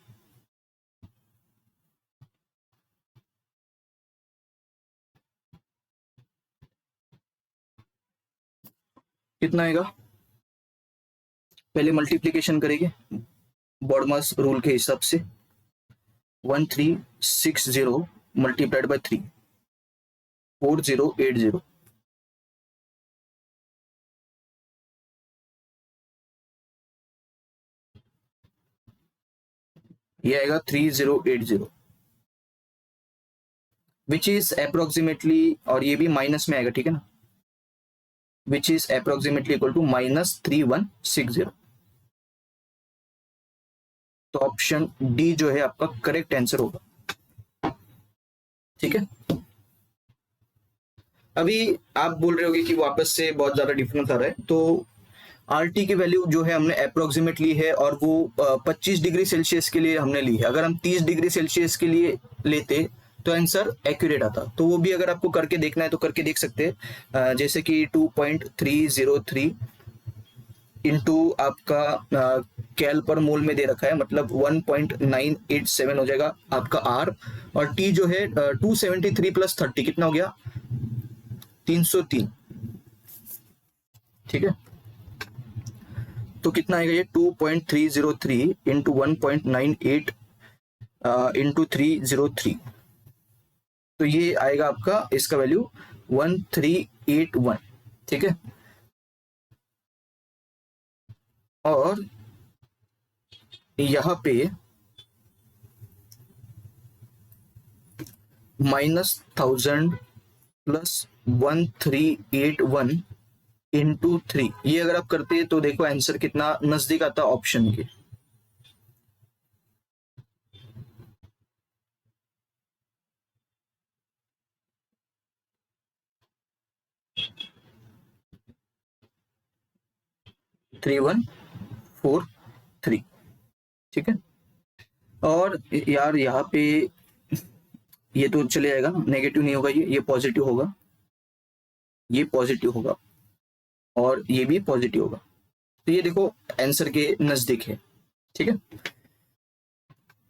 कितना आएगा, पहले मल्टीप्लीकेशन करेंगे बॉडमास रूल के हिसाब से। 1360 मल्टीप्लाइड बाय 3, 4080। ये आएगा 3080, विच इज अप्रोक्सीमेटली, और ये भी माइनस में आएगा। ठीक है ना, which is approximately equal to -3160। तो ऑप्शन डी जो है आपका करेक्ट आंसर होगा। ठीक है, अभी आप बोल रहे होगे कि वापस से बहुत ज्यादा डिफरेंस आ रहा है, तो आरटी की वैल्यू जो है हमने अप्रोक्सीमेट ली है, और वो 25 डिग्री सेल्सियस के लिए हमने ली है। अगर हम 30 डिग्री सेल्सियस के लिए लेते तो आंसर एक्यूरेट आता। तो वो भी अगर आपको करके देखना है तो करके देख सकते हैं। जैसे कि 2.303 इंटू आपका कैल पर मोल में दे रखा है, मतलब 1.987 हो जाएगा आपका आर, और टी जो है 273 + 30 कितना हो गया, 303। ठीक है, तो कितना आएगा ये 2.303 इंटू 1.98 इंटू 303। तो ये आएगा आपका, इसका वैल्यू 1381। ठीक है, और यहां पे -1000 + 1381 इंटू 3, ये अगर आप करते हैं तो देखो आंसर कितना नजदीक आता ऑप्शन के। थ्री 143। ठीक है, और यार यहाँ पे ये तो चले जाएगा, नेगेटिव नहीं होगा, ये पॉजिटिव होगा, ये पॉजिटिव होगा और ये भी पॉजिटिव होगा। तो ये देखो आंसर के नजदीक है। ठीक है,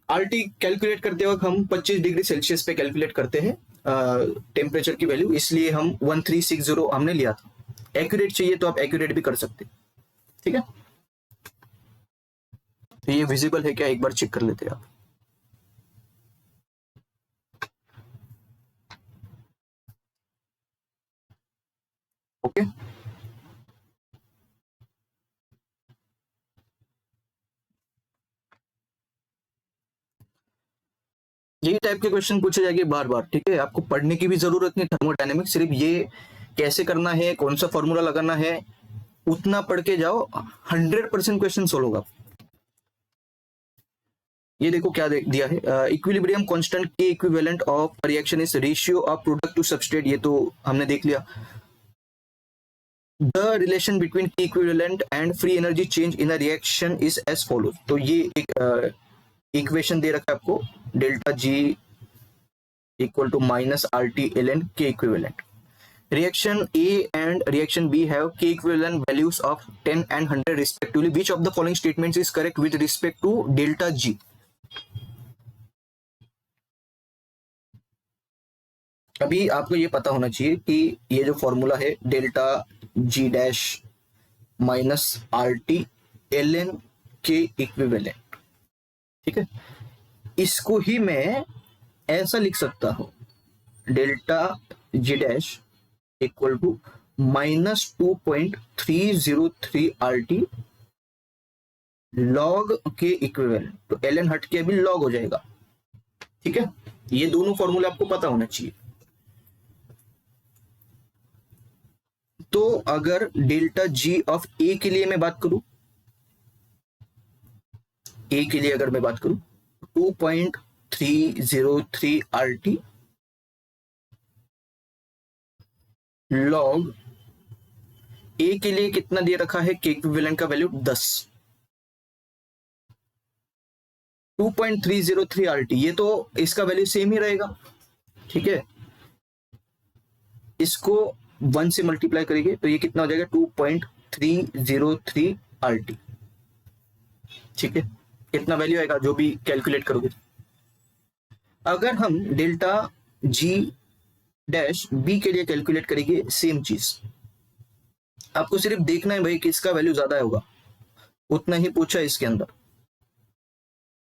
आरटी कैलकुलेट करते वक्त हम 25 डिग्री सेल्सियस पे कैलकुलेट करते हैं टेम्परेचर की वैल्यू, इसलिए हम 1360 हमने लिया था। एक्यूरेट चाहिए तो आप एक्यूरेट भी कर सकते। ठीक है, तो ये विजिबल है क्या, एक बार चेक कर लेते हैं आप। ओके, यही टाइप के क्वेश्चन पूछे जाएंगे बार बार। ठीक है, आपको पढ़ने की भी जरूरत नहीं थर्मोडायनेमिक्स, सिर्फ ये कैसे करना है, कौन सा फॉर्मूला लगाना है, उतना पढ़ के जाओ, 100% क्वेश्चन सोल्व होगा। ये देखो क्या दिया है, equilibrium constant K equivalent of reaction is ratio of product to substrate, ये तो हमने देख लिया। The relation between K equivalent and free energy change in a reaction is as follows. तो ये एक इक्वेशन दे रखा है आपको, delta G equal to minus R T L N K equivalent. Reaction A and reaction B have K equivalent values of 10 and 100 respectively. Which of the following statements is correct with respect to delta G? अभी आपको ये पता होना चाहिए कि ये जो formula है delta G dash minus R T L N K equivalent, ठीक है, इसको ही मैं ऐसा लिख सकता हूं, delta G dash equal to -2.303 RT log K equivalent. तो ln हट के अभी लॉग हो जाएगा। ठीक है, ये दोनों फॉर्मूले आपको पता होना चाहिए। तो अगर डेल्टा जी ऑफ ए के लिए मैं बात करूं, ए के लिए अगर मैं बात करूं 2.303 RT लॉग ए के लिए कितना दे रखा है, के इक्विवेलेंट का वैल्यू 10, 2.303 RT, ये तो इसका वैल्यू सेम ही रहेगा। ठीक है, इसको 1 से मल्टीप्लाई करेंगे तो ये कितना हो जाएगा, 2.303 RT। ठीक है, कितना वैल्यू आएगा जो भी कैलकुलेट करोगे। अगर हम डेल्टा जी डैश बी के लिए कैलकुलेट करेंगे, सेम चीज, आपको सिर्फ देखना है भाई किसका वैल्यू ज्यादा होगा, उतना ही पूछा है इसके अंदर।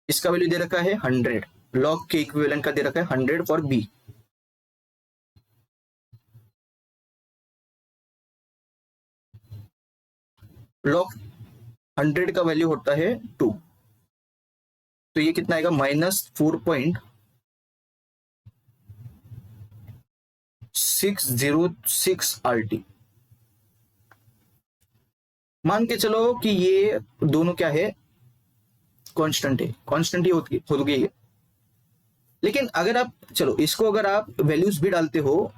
इसका वैल्यू दे रखा है 100, लॉग के इक्विवेलेंट का दे रखा है 100 फॉर बी। लॉग 100 का वैल्यू होता है 2, तो ये कितना आएगा, -4.606 RT। मान के चलो कि ये दोनों क्या है, कांस्टेंट है, कांस्टेंट ही होगी ये। लेकिन अगर आप चलो इसको अगर आप वैल्यूज भी डालते हो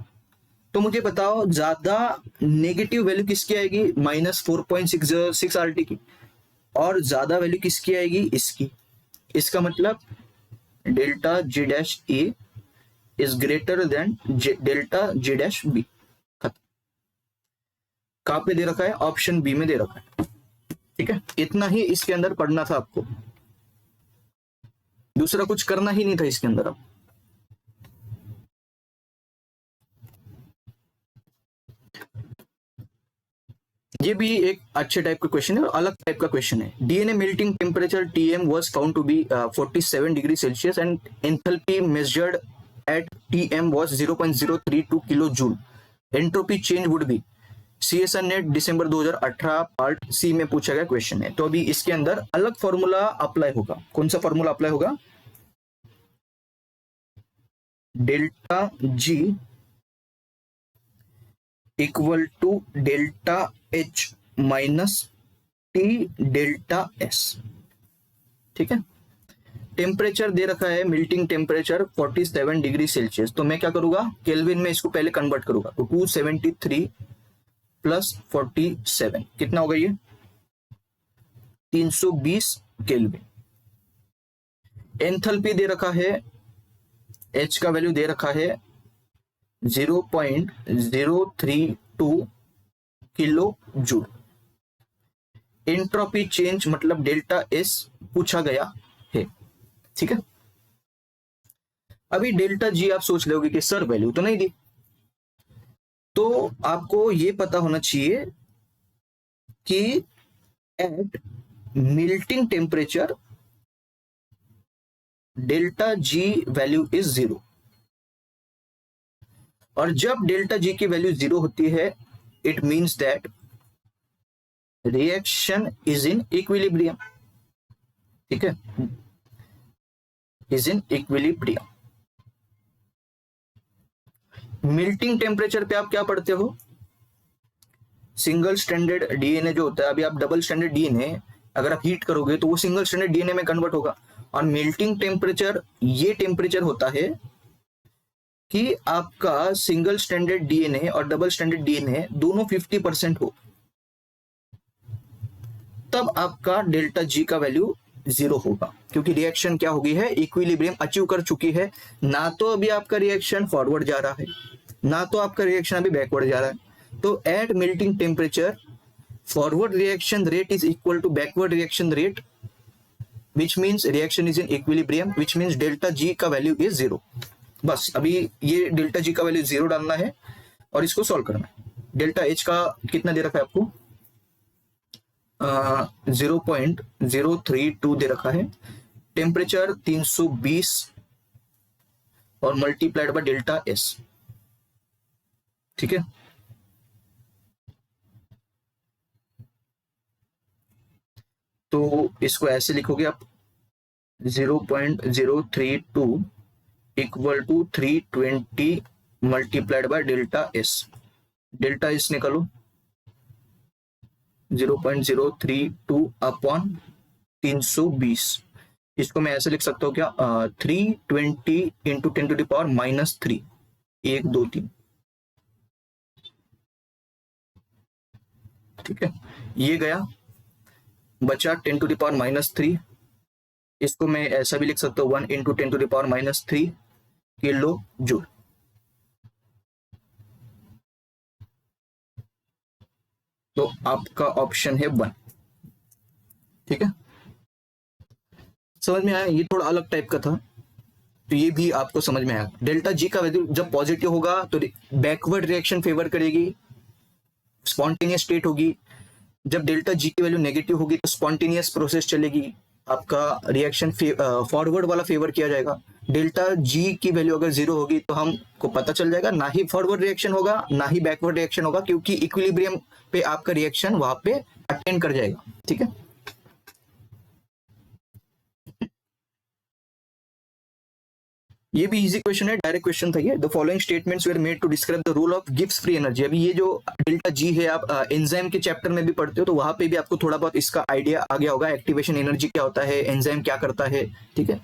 तो मुझे बताओ ज्यादा नेगेटिव वैल्यू किसकी आएगी, -4.606 RT की, और ज्यादा वैल्यू किसकी आएगी, इसकी। इसका मतलब delta G dash A is greater than delta G dash B. कहां पे दे रखा है, ऑप्शन बी में दे रखा है। ठीक है, इतना ही इसके अंदर पढ़ना था आपको, दूसरा कुछ करना ही नहीं था इसके अंदर। अब ये भी एक अच्छे टाइप का क्वेश्चन है और अलग टाइप का क्वेश्चन है। DNA melting temperature TM was found to be 47 degree Celsius and enthalpy measured at TM was 0.032 kilo joule. Entropy change would be. CSR NET दिसंबर 2018 पार्ट सी में पूछा गया क्वेश्चन है। तो अभी इसके अंदर अलग फॉर्मूला अप्लाई होगा। कौन सा फॉर्मूला अप्लाई होगा, delta G equal to delta H minus T delta S. ठीक है, टेम्परेचर दे रखा है मेल्टिंग टेम्परेचर 47 डिग्री सेल्सियस। तो मैं क्या करूंगा, केल्विन में इसको पहले कन्वर्ट करूंगा। तो 273 प्लस 47 कितना होगा, ये 320 केल्विन। एंथैल्पी दे रखा है H का वैल्यू दे रखा है 0.032 किलो जूल। एंट्रोपी चेंज मतलब डेल्टा एस पूछा गया है, ठीक है। अभी डेल्टा जी आप सोच लोगे कि सर वैल्यू तो नहीं दी, तो आपको ये पता होना चाहिए कि at melting temperature delta G value is 0, और जब डेल्टा जी की वैल्यू 0 होती है it means that reaction is in equilibrium, ठीक है, is in equilibrium. Melting temperature पे आप क्या पढ़ते हो, सिंगल स्टैंडर्ड डीएनए जो होता है, अभी आप डबल स्टैंडर्ड डीएनए अगर आप हीट करोगे तो वो सिंगल स्टैंडर्ड डीएनए में कन्वर्ट होगा। और मेल्टिंग टेम्परेचर ये टेम्परेचर होता है कि आपका सिंगल स्टैंडर्ड डीएनए और डबल स्टैंडर्ड डीएनए दोनों 50% हो, तब आपका डेल्टा जी का वैल्यू 0 होगा, क्योंकि रिएक्शन क्या हो गई है, इक्विलिब्रियम अचीव कर चुकी है। ना तो अभी आपका रिएक्शन फॉरवर्ड जा रहा है, ना तो आपका रिएक्शन अभी बैकवर्ड जा रहा है। तो at melting temperature forward reaction rate is equal to backward reaction rate, which means reaction is in equilibrium, which means delta G का वैल्यू इज 0। बस अभी ये डेल्टा जी का वैल्यू 0 डालना है और इसको सॉल्व करना है। डेल्टा एच का कितना दे रखा है आपको, 0.032 दे रखा है, टेम्परेचर 320 और मल्टीप्लाइड बाय डेल्टा एस, ठीक है। तो इसको ऐसे लिखोगे आप 0.032 equal to 320 multiplied by delta S. Delta S निकालो, 0.032 अपॉन 320। इसको मैं ऐसे लिख सकता हूँ क्या, 320 इंटू 10⁻⁻3, 1 2 3, ठीक है। ये गया, बचा 10⁻⁻3। इसको मैं ऐसा भी लिख सकता हूँ 1 इंटू 10⁻⁻3 किलो जूल। तो आपका ऑप्शन है 1, ठीक है। समझ में आया, ये थोड़ा अलग टाइप का था, तो ये भी आपको समझ में आया। डेल्टा जी का वैल्यू जब पॉजिटिव होगा तो बैकवर्ड रिएक्शन फेवर करेगी, स्पॉन्टेनियस स्टेट होगी। जब डेल्टा जी की वैल्यू नेगेटिव होगी तो स्पॉन्टेनियस प्रोसेस चलेगी, आपका रिएक्शन फॉरवर्ड वाला फेवर किया जाएगा। डेल्टा जी की वैल्यू अगर 0 होगी तो हमको पता चल जाएगा ना ही फॉरवर्ड रिएक्शन होगा ना ही बैकवर्ड रिएक्शन होगा, क्योंकि इक्विलिब्रियम पे आपका रिएक्शन वहां पे अटेंड कर जाएगा, ठीक है। ये भी इजी क्वेश्चन है, डायरेक्ट क्वेश्चन था ये। The following statements were made to describe the rule of Gibbs free energy. अभी ये जो डेल्टा जी है आप एंजाइम के चैप्टर में भी पढ़ते हो, तो वहां पे भी आपको थोड़ा बहुत इसका आइडिया आ गया होगा, एक्टिवेशन एनर्जी क्या होता है, एंजाइम क्या करता है, ठीक है।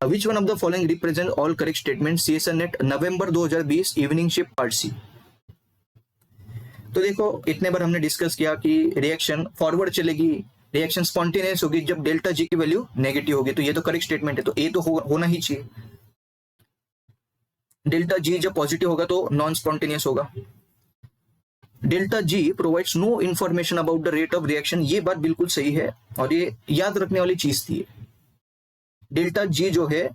Which one of the following represent all correct statement, CSIR NET November 2020 evening shift part C. तो देखो इतने बार हमने डिस्कस किया कि रिएक्शन फॉरवर्ड चलेगी, रिएक्शन स्पॉन्टेनियस होगी जब डेल्टा जी की वैल्यू नेगेटिव होगी, तो ये तो करेक्ट स्टेटमेंट है, तो ए तो होना ही चाहिए। डेल्टा जी जब पॉजिटिव होगा तो नॉन स्पॉन्टेनियस होगा। Delta G provides no information about the rate of reaction, ये बात बिल्कुल सही है और ये याद रखने वाली चीज थी। डेल्टा जी जो है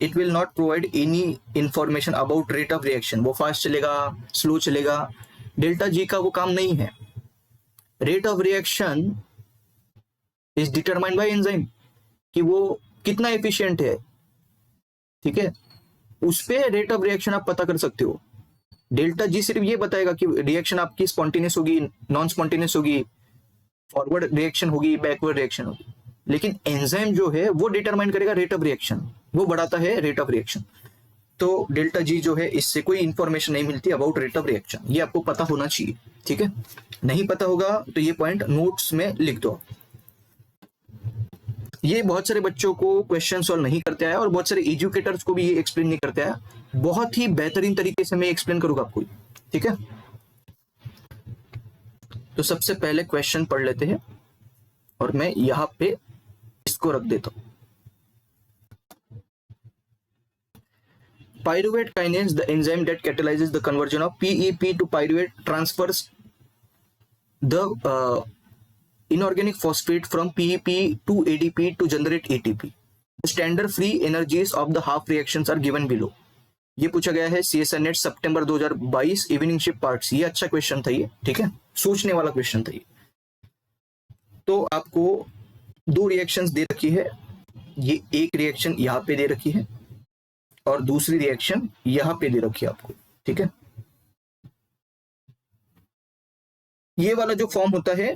it will not provide any information about rate of reaction, वो फास्ट चलेगा स्लो चलेगा, डेल्टा जी का वो काम नहीं है। Rate of reaction is determined by enzyme, कि वो कितना एफिशिएंट है, ठीक है, उस पे रेट ऑफ रिएक्शन आप पता कर सकते हो। डेल्टा जी सिर्फ ये बताएगा कि रिएक्शन आपकी स्पॉन्टेनियस होगी, नॉन स्पॉन्टेनियस होगी, फॉरवर्ड रिएक्शन होगी, बैकवर्ड रिएक्शन होगी, लेकिन एंजाइम जो है वो डिटरमाइन करेगा रेट ऑफ रिएक्शन, वो बढ़ाता है रेट ऑफ रिएक्शन। तो डेल्टा जी जो है इससे कोई इंफॉर्मेशन नहीं मिलती अबाउट रेट ऑफ रिएक्शन, ये आपको पता होना चाहिए, ठीक है। नहीं पता होगा तो ये पॉइंट नोट्स में लिख दो। ये बहुत सारे बच्चों को क्वेश्चन सॉल्व नहीं करते आया और बहुत सारे एजुकेटर्स को भी ये एक्सप्लेन नहीं करते आया। बहुत ही बेहतरीन तरीके से मैं एक्सप्लेन करूंगा आपको, ठीक है। तो सबसे पहले क्वेश्चन पढ़ लेते हैं और मैं यहां पे इसको रख देता हूं। pyruvate kinase, the enzyme that catalyzes the conversion of PEP to pyruvate, transfers the inorganic phosphate from PEP to ADP to generate ATP. The standard free energies of the half reactions are given below. ये पूछा गया है CSIR net सितंबर 2022 evening shift parts. ये अच्छा question था ये, ठीक है, सोचने वाला क्वेश्चन था ये। तो आपको दो रिएक्शंस दे रखी है, ये एक रिएक्शन यहाँ पे दे रखी है और दूसरी रिएक्शन यहाँ पे दे रखी है आपको, ठीक है। ये वाला जो फॉर्म होता है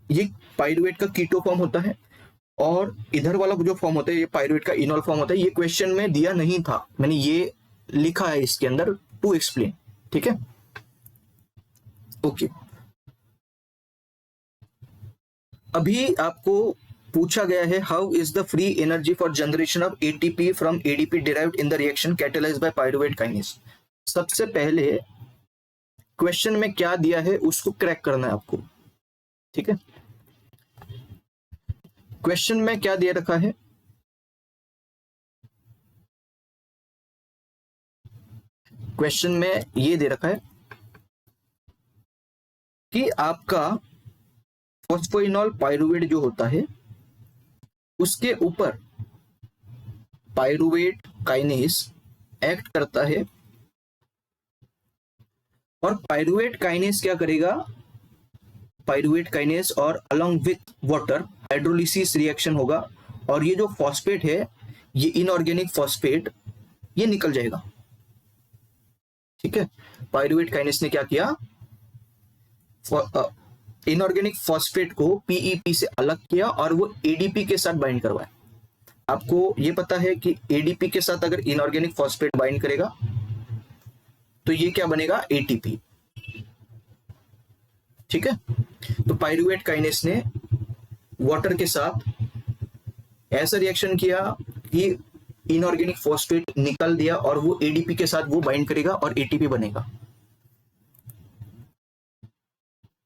ये पाइरुवेट का कीटो फॉर्म होता है और इधर वाला जो फॉर्म होता है ये पाइरुवेट का इनॉल फॉर्म होता है। ये क्वेश्चन में दिया नहीं था, मैंने ये लिखा है इसके अंदर टू एक्सप्लेन, ठीक है। ओके, अभी आपको पूछा गया है how is the free energy for generation of ATP from ADP derived in the reaction catalysed by pyruvate kinase. सबसे पहले क्वेश्चन में क्या दिया है उसको क्रैक करना है आपको, ठीक है। क्वेश्चन में क्या दे रखा है, क्वेश्चन में ये दे रखा है कि आपका फॉस्फोइनॉल पाइरुवेट जो होता है उसके ऊपर पाइरुवेट काइनेज एक्ट करता है और पाइरुवेट काइनेज क्या करेगा, पाइरुवेट काइनेज और along with water hydrolysis reaction होगा और ये जो फॉस्फेट है ये इनऑर्गेनिक फॉस्फेट ये निकल जाएगा, ठीक है। पाइरुवेट काइनेज ने क्या किया, इनऑर्गेनिक फॉस्फेट को पीईपी से अलग किया और वो एडीपी के साथ बाइंड करवाया। आपको ये पता है कि एडीपी के साथ अगर इनऑर्गेनिक फॉस्फेट बाइंड करेगा तो ये क्या बनेगा, एटीपी, ठीक है। तो पाइरुवेट काइनेज ने वाटर के साथ ऐसा रिएक्शन किया कि इनऑर्गेनिक फॉस्फेट निकल दिया और वो एडीपी के साथ वो बाइंड करेगा और एटीपी बनेगा।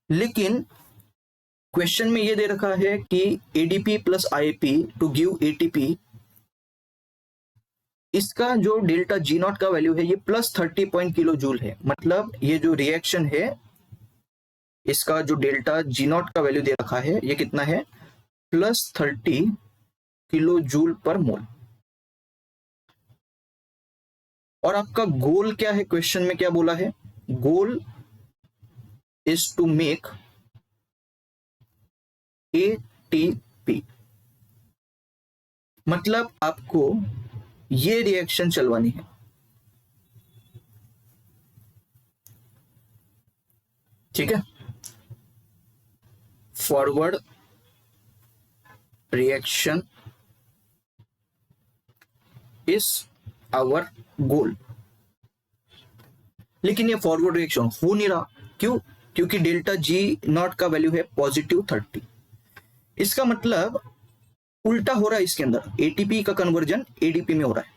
लेकिन क्वेश्चन में ये दे रखा है कि ADP plus IP to give ATP, इसका जो डेल्टा जी नॉट का वैल्यू है ये +30 पॉइंट किलो जूल है। मतलब ये जो रिएक्शन है इसका जो डेल्टा जी नॉट का वैल्यू दे रखा है ये कितना है, +30 किलो जूल पर मोल। और आपका गोल क्या है, क्वेश्चन में क्या बोला है, goal is to make ATP. मतलब आपको ये रिएक्शन चलवानी है, ठीक है। Forward reaction is our goal. लेकिन ये फॉरवर्ड रिएक्शन हो नहीं रहा, क्यों, क्योंकि डेल्टा जी नॉट का वैल्यू है +30। इसका मतलब उल्टा हो रहा है, इसके अंदर एटीपी का कन्वर्जन एडीपी में हो रहा है,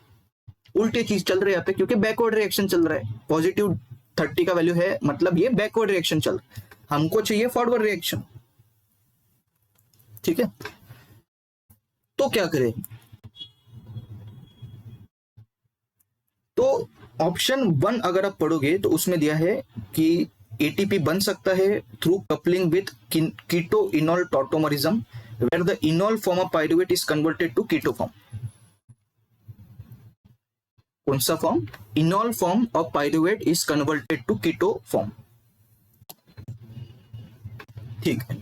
उल्टे चीज चल रही है यहाँ पे, क्योंकि बैकवर्ड रिएक्शन चल रहा है। +30 का वैल्यू है मतलब ये बैकवर्ड रिएक्शन चल रहा है, हमको चाहिए फॉरवर्ड रिएक्शन, ठीक है। तो क्या करें, तो ऑप्शन 1 अगर आप पढ़ोगे तो उसमें दिया है कि एटीपी बन सकता है through coupling with keto enol tautomerism where the enol form of pyruvate is converted to keto form। कौन सा form, enol form of pyruvate is converted to keto form, ठीक है।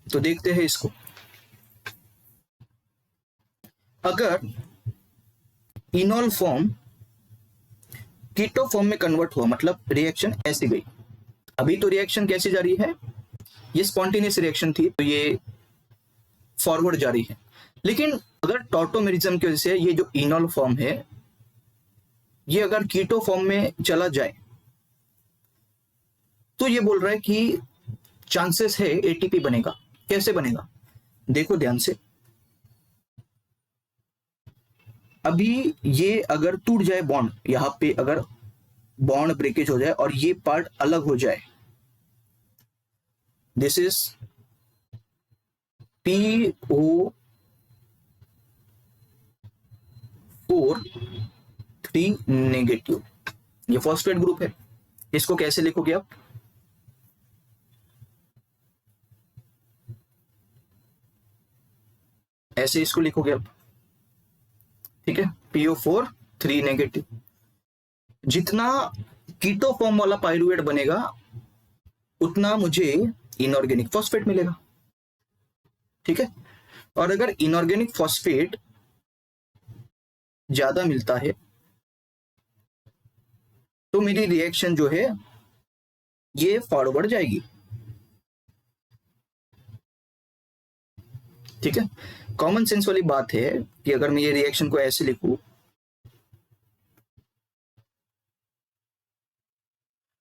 तो देखते हैं इसको, अगर इनॉल फॉर्म कीटो फॉर्म में कन्वर्ट हुआ मतलब रिएक्शन ऐसी गई। अभी तो रिएक्शन कैसी जा रही है, ये स्पॉन्टेनियस रिएक्शन थी तो ये फॉरवर्ड जा रही है। लेकिन अगर टॉटोमेरिज्म की वजह से ये जो इनॉल फॉर्म है ये अगर कीटो फॉर्म में चला जाए तो ये बोल रहा है कि चांसेस है एटीपी बनेगा। कैसे बनेगा, देखो ध्यान से, अभी ये अगर टूट जाए बॉन्ड, यहां पे अगर बॉन्ड ब्रेकेज हो जाए और ये पार्ट अलग हो जाए, this is PO PO4 3 negative, ये फॉस्फेट ग्रुप है। इसको कैसे लिखोगे आप? ऐसे इसको लिखोगे आप, ठीक है, PO4 3 नेगेटिव। जितना कीटो फॉर्म वाला पाइरुवेट बनेगा उतना मुझे इनऑर्गेनिक फॉस्फेट मिलेगा, ठीक है। और अगर इनऑर्गेनिक फॉस्फेट ज्यादा मिलता है तो मेरी रिएक्शन जो है ये फॉरवर्ड जाएगी, ठीक है। कॉमन सेंस वाली बात है कि अगर मैं ये रिएक्शन को ऐसे लिखूं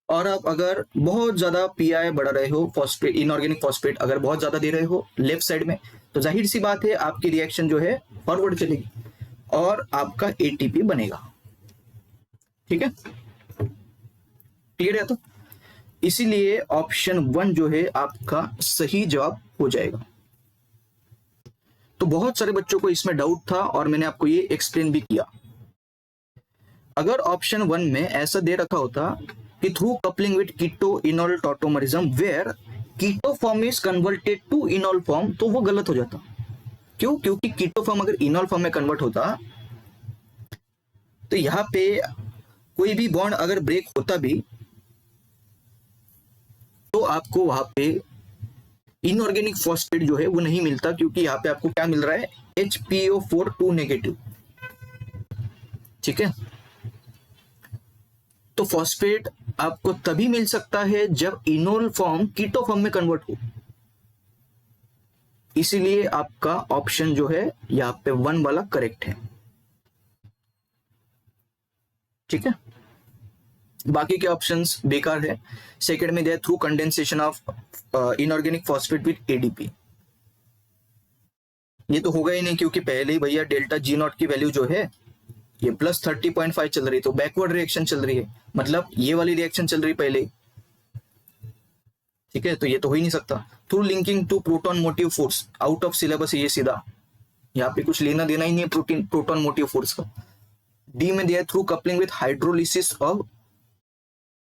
और आप अगर बहुत ज्यादा पीआई बढ़ा रहे हो, फॉस्फेट इनऑर्गेनिक फॉस्फेट अगर बहुत ज्यादा दे रहे हो लेफ्ट साइड में, तो जाहिर सी बात है आपकी रिएक्शन जो है फॉरवर्ड चलेगी और आपका एटीपी बनेगा, ठीक है। क्लियर है? तो इसीलिए ऑप्शन 1 जो है आपका सही जवाब हो जाएगा। तो बहुत सारे बच्चों को इसमें डाउट था और मैंने आपको ये एक्सप्लेन भी किया। अगर ऑप्शन 1 में ऐसा दे रखा होता कि through coupling with keto enol tautomerism where keto form is converted to enol form, तो वो गलत हो जाता। क्यों? क्योंकि कीटो फॉर्म अगर इनॉल फॉर्म में कन्वर्ट होता तो यहां पे कोई भी बॉन्ड अगर ब्रेक होता भी तो आपको वहां पे इनऑर्गेनिक फॉस्फेट जो है वो नहीं मिलता, क्योंकि यहाँ पे आपको क्या मिल रहा है? HPO4 नेगेटिव, ठीक है। तो फॉस्फेट आपको तभी मिल सकता है जब इनोल फॉर्म कीटो फॉर्म में कन्वर्ट हो। इसीलिए आपका ऑप्शन जो है यहाँ पे 1 वाला करेक्ट है, ठीक है। बाकी के ऑप्शंस बेकार है। सेकंड में दिया through condensation of inorganic phosphate with ADP, ये तो होगा ही नहीं, क्योंकि पहले ही भैया डेल्टा G0 की वैल्यू जो है ये +30.5 चल रही है, तो बैकवर्ड रिएक्शन चल रही है, मतलब ये वाली रिएक्शन चल रही पहले, ठीक है। तो ये तो हो ही नहीं सकता। Through linking to proton motive force, out of syllabus, ये सीधा यहाँ पे कुछ लेना देना ही नहीं है प्रोटॉन मोटिव फोर्स का। डी में दिया through coupling with hydrolysis of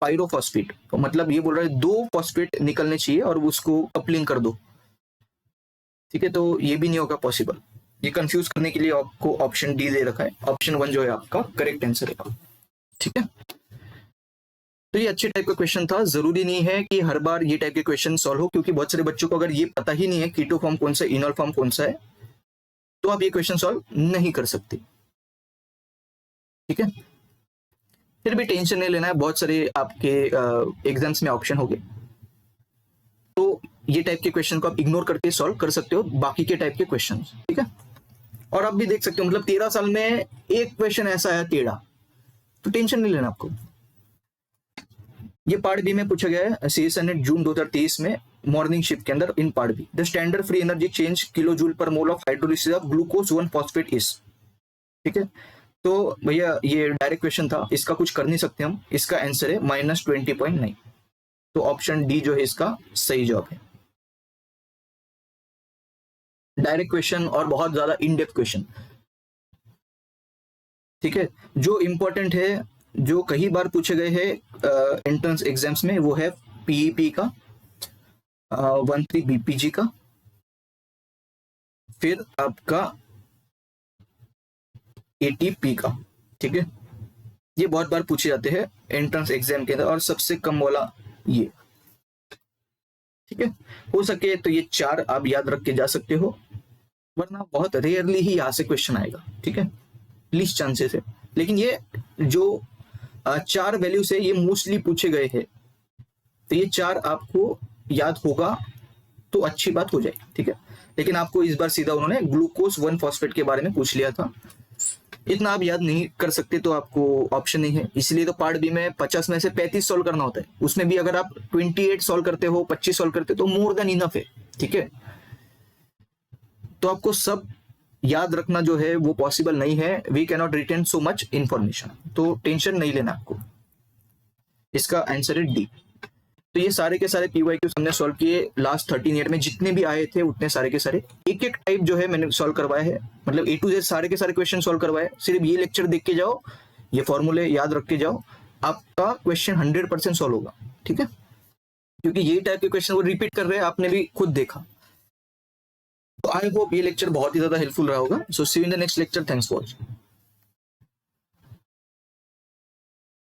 pyrophosphate, तो मतलब ये बोल रहा है 2 फॉस्फेट निकलने चाहिए और उसको कपलिंग कर दो, ठीक है। तो ये भी नहीं होगा पॉसिबल। ये कंफ्यूज करने के लिए आपको ऑप्शन डी दे रखा है, ऑप्शन 1 जो है आपका करेक्ट आंसर है, ठीक है। तो ये अच्छे टाइप का क्वेश्चन था। जरूरी नहीं है कि हर बार ये टाइप के क्वेश्चन सॉल्व हो, क्योंकि बहुत सारे बच्चों को अगर ये पता ही नहीं है कीटो फॉर्म कौन सा, इनॉल फॉर्म कौन सा है, तो आप ये क्वेश्चन सॉल्व नहीं कर सकते, ठीक है। फिर भी टेंशन नहीं लेना है, बहुत सारे आपके एग्जाम्स में ऑप्शन होंगे, तो ये टाइप के क्वेश्चन को आप इग्नोर करके सॉल्व कर सकते हो बाकी के टाइप के क्वेश्चन, ठीक है। और आप भी देख सकते हो, मतलब 13 साल में एक क्वेश्चन ऐसा है टेढ़ा, तो टेंशन नहीं लेना आपको। ये पार्ट बी में पूछा गया है CSN नेट जून 2023 में मॉर्निंग शिफ्ट के अंदर। In part be the standard free energy change kilo joule पर mole of hydrolysis of glucose 1 phosphate is, ठीक है। तो भैया ये डायरेक्ट क्वेश्चन था, इसका कुछ कर नहीं सकते हम, इसका आंसर है -20.9, तो ऑप्शन डी जो है इसका सही जवाब है। डायरेक्ट क्वेश्चन और बहुत ज्यादा इन डेप्थ क्वेश्चन, ठीक है। जो इंपॉर्टेंट है, जो कई बार पूछे गए हैं एंट्रेंस एग्जाम्स में, वो है पीईपी का, 13 बीपीजी का, फिर आपका एटीपी का, ठीक है। ये बहुत बार पूछे जाते हैं एंट्रेंस एग्जाम के अंदर, और सबसे कम वाला ये, ठीक है। हो सके तो ये 4 आप याद रख के जा सकते हो, वरना बहुत रेयरली ही यहाँ से क्वेश्चन आएगा, ठीक है, लीस्ट चांसेस है। लेकिन ये जो 4 वैल्यू से ये मोस्टली पूछे गए हैं, तो ये 4 आपको याद होगा तो अच्छी बात हो जाएगी, ठीक है। लेकिन आपको इस बार सीधा उन्होंने ग्लूकोज 1 फॉस्फेट के बारे में पूछ लिया था, इतना आप याद नहीं कर सकते तो आपको ऑप्शन नहीं है। इसलिए तो पार्ट बी में 50 में से 35 सॉल्व करना होता है, उसमें भी अगर आप 28 सॉल्व करते हो, 25 सॉल्व करते हो, तो मोर देन इनफ है, ठीक है। तो आपको सब याद रखना जो है वो पॉसिबल नहीं है, we can not retain so much information, तो टेंशन नहीं लेना आपको। इसका आंसर है डी। तो ये सारे के सारे पीवाईक्यूज हमने सॉल्व किए लास्ट 13 ईयर में, जितने भी आए थे उतने सारे के सारे एक एक टाइप जो है मैंने सॉल्व करवाया है, मतलब A to Z सारे के सारे क्वेश्चन सॉल्व करवाए। सिर्फ ये लेक्चर देख के जाओ, ये फॉर्मूले याद रख के जाओ, आपका क्वेश्चन 100% सॉल्व होगा, ठीक है, क्योंकि ये टाइप के क्वेश्चन वो रिपीट कर रहे हैं, आपने भी खुद देखा। तो आई होप ये लेक्चर बहुत ही ज्यादा हेल्पफुल रहा होगा। So see you in the next lecture, thanks for watching.